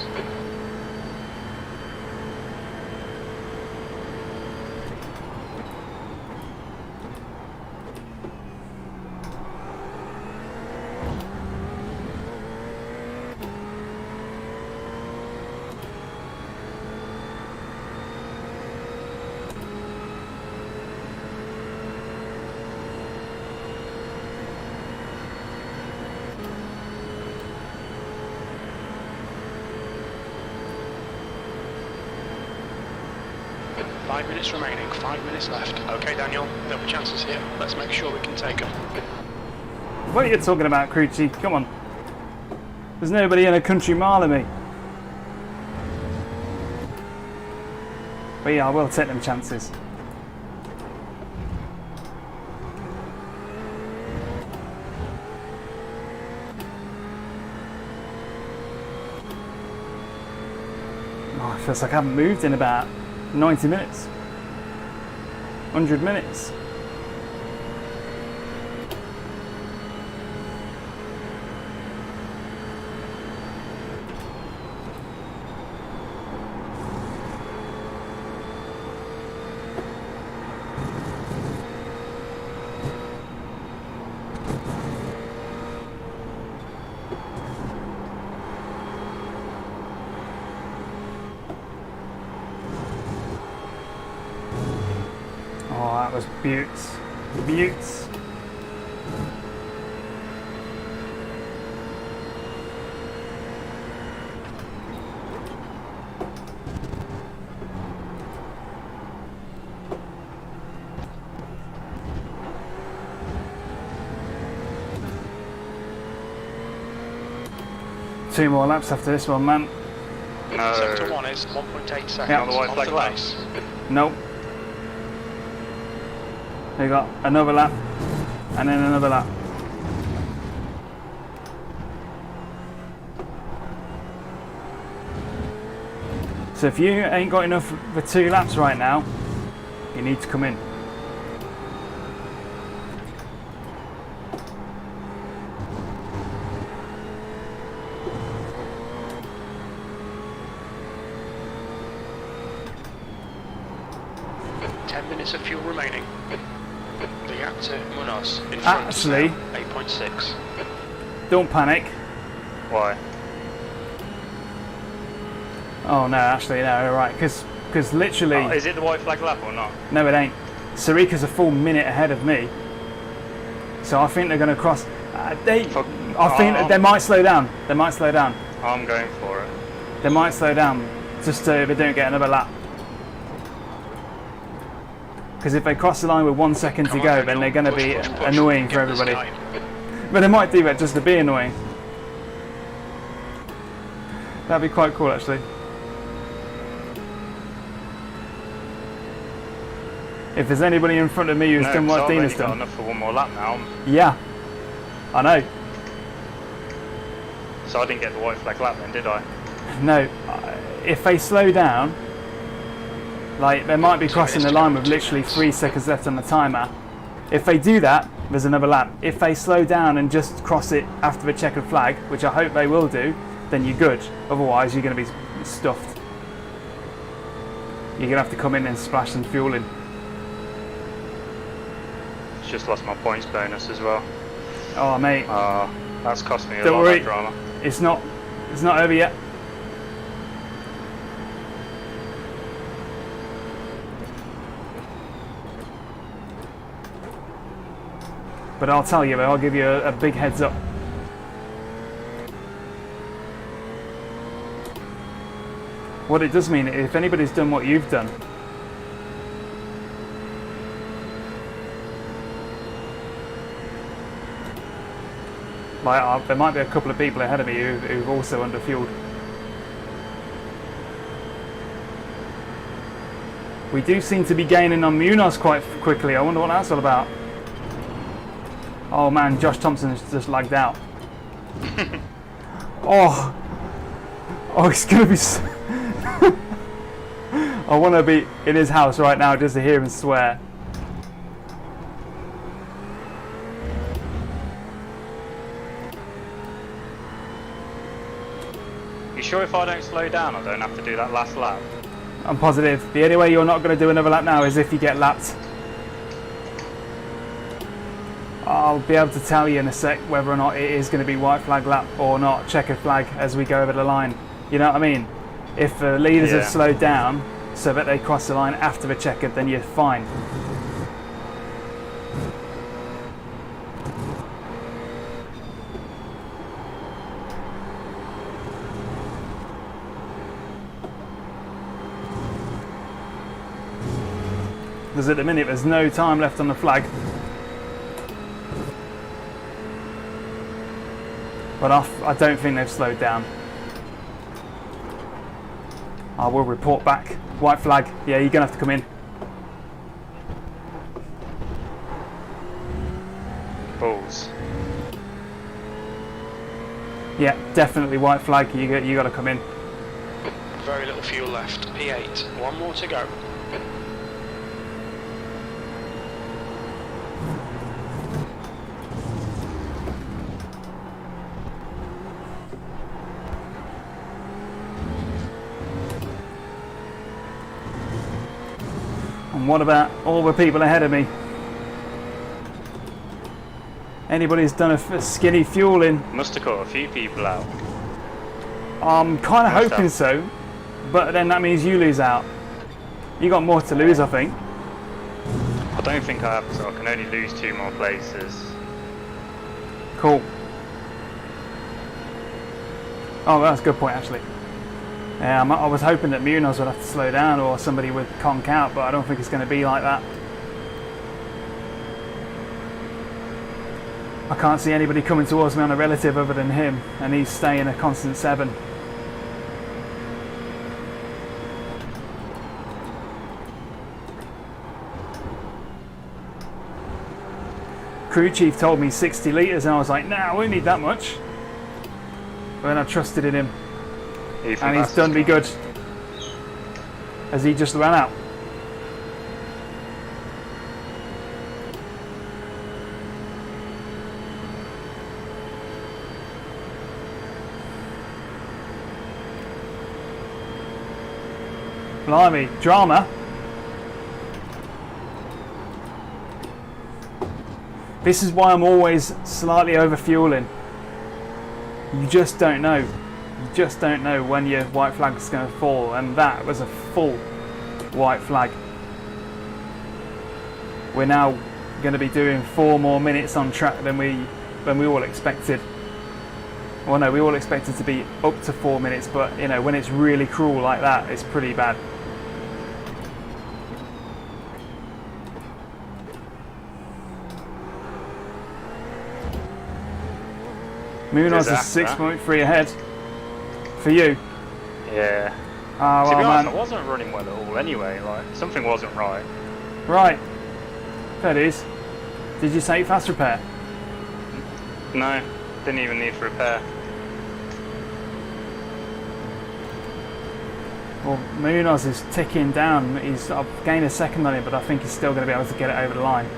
Five minutes remaining, 5 minutes left. Okay, Daniel, there'll be chances here. Let's make sure we can take them. What are you talking about, crew chief? Come on. There's nobody in a country mile of me. But yeah, I will take them chances. Oh, it feels like I haven't moved in about 90 minutes. 100 minutes. Oh, that was beauts. Beauts. 2 more laps after this one, man. No. Sector 1 is 1.8 seconds Yeah. On the white flag lap. pace. Nope. We got another lap, and then another lap. So if you ain't got enough for 2 laps right now, you need to come in. Of fuel remaining. The gap to Munoz in front Actually, 8.6. don't panic. Why? Oh no, actually no, you're right, because literally, Oh, is it the white flag lap or not? no it ain't. Sarika's a full minute ahead of me, so I think they're going to cross. I think they might slow down. They might slow down. I'm going for it. They might slow down just so they don't get another lap. Because if they cross the line with 1 second to go, then they're going to be annoying for everybody. But they might do that just to be annoying. That'd be quite cool, actually. If there's anybody in front of me who's done what Dina's done. Enough for 1 more lap now. Yeah, I know. So I didn't get the white flag lap then, did I? No, if they slow down, like they might be crossing the line with literally 3 seconds left on the timer. If they do that, there's another lap. If they slow down and just cross it after the checkered flag, which I hope they will do, then you're good. Otherwise, you're going to be stuffed. You're going to have to come in and splash some fuel in. Just lost my points bonus as well. Oh, mate. That's cost me a Don't lot worry. of drama. It's not over yet. But I'll tell you, I'll give you a big heads up. What it does mean, if anybody's done what you've done, like there might be a couple of people ahead of me who've also underfueled. We do seem to be gaining on Munoz quite quickly. I wonder what that's all about. Oh man, Josh Thompson's just lagged out. Oh, it's gonna be. I want to be in his house right now just to hear him swear. You sure if I don't slow down I don't have to do that last lap? I'm positive. The only way you're not going to do another lap now is if you get lapped. I'll be able to tell you in a sec whether or not it is going to be white flag lap or not, checkered flag as we go over the line. You know what I mean? If the leaders have slowed down so that they cross the line after the checkered, then you're fine. Because at the minute there's no time left on the flag. But I don't think they've slowed down. I will report back. White flag. Yeah, you're going to have to come in. Balls. Yeah, definitely white flag. You got to come in. Very little fuel left. P8. 1 more to go. And what about all the people ahead of me? Anybody's done a skinny fueling? Must have caught a few people out. I'm kind of hoping so, but then that means you lose out. You got more to lose, I think. I don't think I have, so I can only lose 2 more places. Cool. Oh, that's a good point, actually. Yeah, I was hoping that Munoz would have to slow down or somebody would conk out, but I don't think it's going to be like that. I can't see anybody coming towards me on a relative other than him, and he's staying a constant 7. Crew chief told me 60 litres and I was like, nah, I won't need that much. But then I trusted in him, and he's done me good as he just ran out. Blimey, drama. This is why I'm always slightly over fueling. You just don't know. You just don't know when your white flag is going to fall, and that was a full white flag. We're now going to be doing 4 more minutes on track than we all expected. Well, no, we all expected to be up to 4 minutes, but you know, when it's really cruel like that, it's pretty bad. Munoz is 6.3 ahead. For you? Yeah. Oh, to be well, honest, man. I wasn't running well at all anyway, like, something wasn't right. Right. That is. Did you say fast repair? No, didn't even need to repair. Well, Munoz is ticking down. I've gained a second on him, but I think he's still going to be able to get it over the line.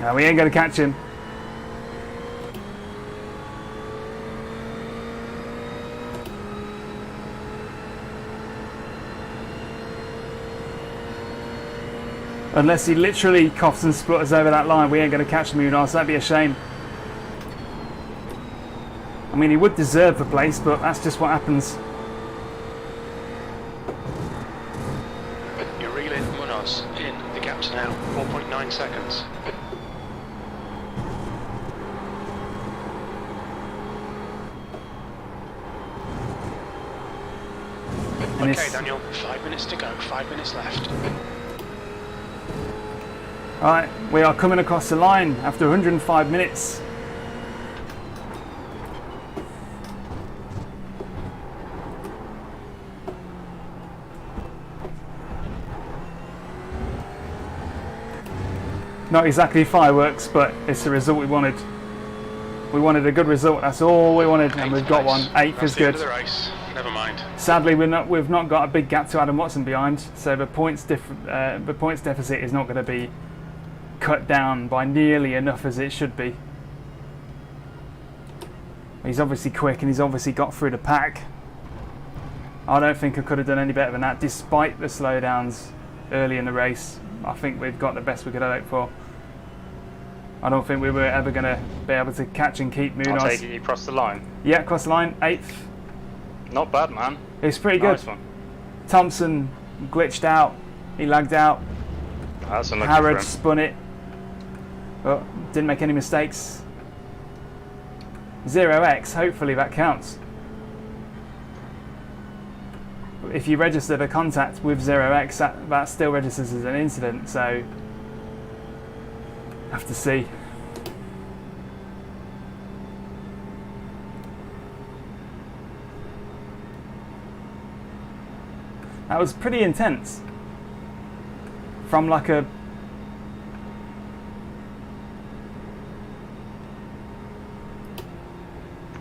No, we ain't going to catch him. Unless he literally coughs and splutters over that line, we ain't going to catch Munoz. That'd be a shame. I mean, he would deserve the place, but that's just what happens. You're reeling Munoz in. The gap's now 4.9 seconds. Okay, Daniel, 5 minutes to go, 5 minutes left. Alright, we are coming across the line after 105 minutes. Not exactly fireworks, but it's the result we wanted. We wanted a good result, that's all we wanted, and we've got one. 8th is good. That's the end of the race. Never mind. Sadly, we've not got a big gap to Adam Watson behind, so the points deficit is not going to be cut down by nearly enough as it should be. He's obviously quick and he's obviously got through the pack. I don't think I could have done any better than that, despite the slowdowns early in the race. I think we've got the best we could hope for. I don't think we were ever going to be able to catch and keep Munoz. I'll take it you crossed the line. Yeah, crossed the line, 8th. Not bad, man. It's pretty Nice good. one. Thompson glitched out, he lagged out. That's unlucky Harrod for him. spun it. Oh, didn't make any mistakes. 0x, hopefully that counts. If you register the contact with 0x, that still registers as an incident, so have to see. That was pretty intense. From like a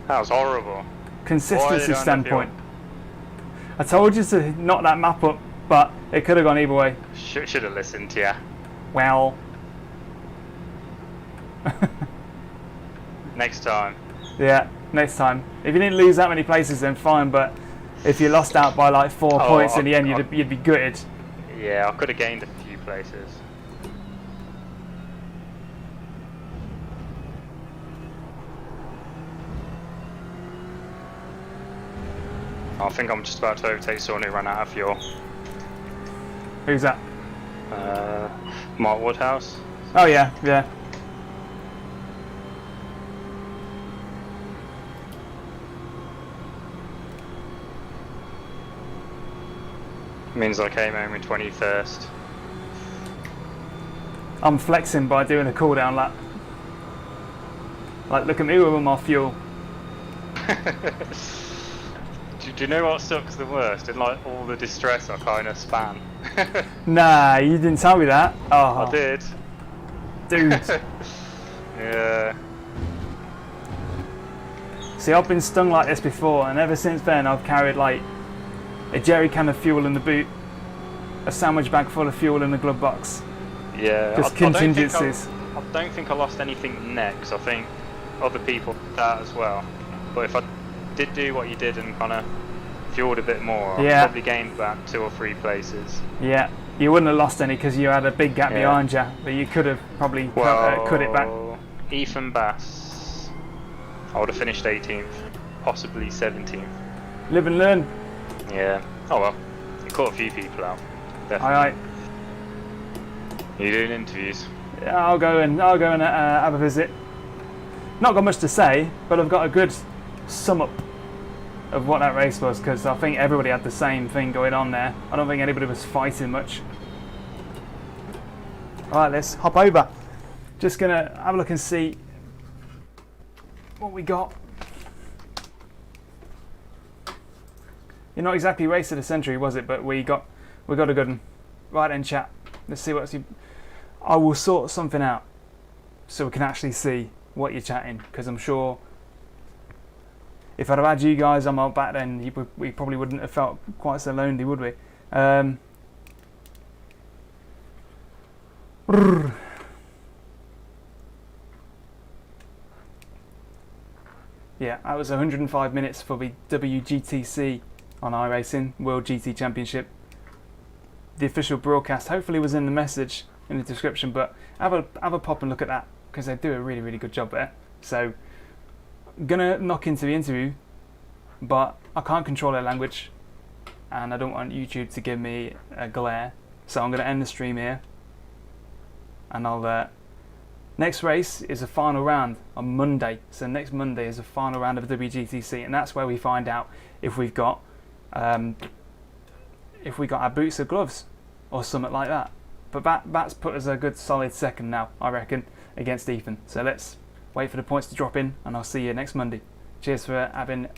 That was horrible. consistency standpoint. I told you to knock that map up, but it could have gone either way. Should have listened to you. Well. Next time. Yeah, next time. If you didn't lose that many places, then fine, but if you lost out by like 4 points in the end, you'd be gutted. Yeah, I could have gained a few places. I think I'm just about to overtake someone who ran out of fuel. Who's that? Mark Woodhouse. Oh yeah, yeah. Means I came home in 21st. I'm flexing by doing a cool down lap. Like, look at me with all my fuel. Do you know what sucks the worst? In like all the distress I kind of span. Nah, you didn't tell me that. Oh, I did. dude. Yeah. See, I've been stung like this before, and ever since then I've carried like a jerry can of fuel in the boot, a sandwich bag full of fuel in the glove box. Yeah. Just contingencies. I don't think I lost anything next. I think other people did that as well. But if I did do what you did and kind of fueled a bit more, I Yeah. probably gained about 2 or 3 places. Yeah, you wouldn't have lost any because you had a big gap Yeah. behind you, but you could have probably cut it back. Ethan Bass, I would have finished 18th, possibly 17th. Live and learn. Yeah. Oh well, you caught a few people out. Definitely. Alright. You doing interviews? Yeah, I'll go and have a visit. Not got much to say, but I've got a good sum up of what that race was, because I think everybody had the same thing going on there. I don't think anybody was fighting much. Alright, let's hop over. Just gonna have a look and see what we got. You're not exactly race of the century, was it? But we got a good one. Right then, chat. Let's see what's you. I will sort something out so we can actually see what you're chatting, because I'm sure if I'd have had you guys on my back, then we probably wouldn't have felt quite so lonely, would we? Yeah, that was 105 minutes for the WGTC on iRacing World GT Championship. The official broadcast hopefully was in the message in the description, but have a pop and look at that, because they do a really, really good job there. So I'm gonna knock into the interview, but I can't control their language and I don't want YouTube to give me a glare, so I'm gonna end the stream here, and I'll next race is a final round on Monday. So next Monday is a final round of WGTC, and that's where we find out if we've got our boots or gloves or something like that. But that's put us a good solid second now, I reckon, against Ethan. So let's wait for the points to drop in, and I'll see you next Monday. Cheers for having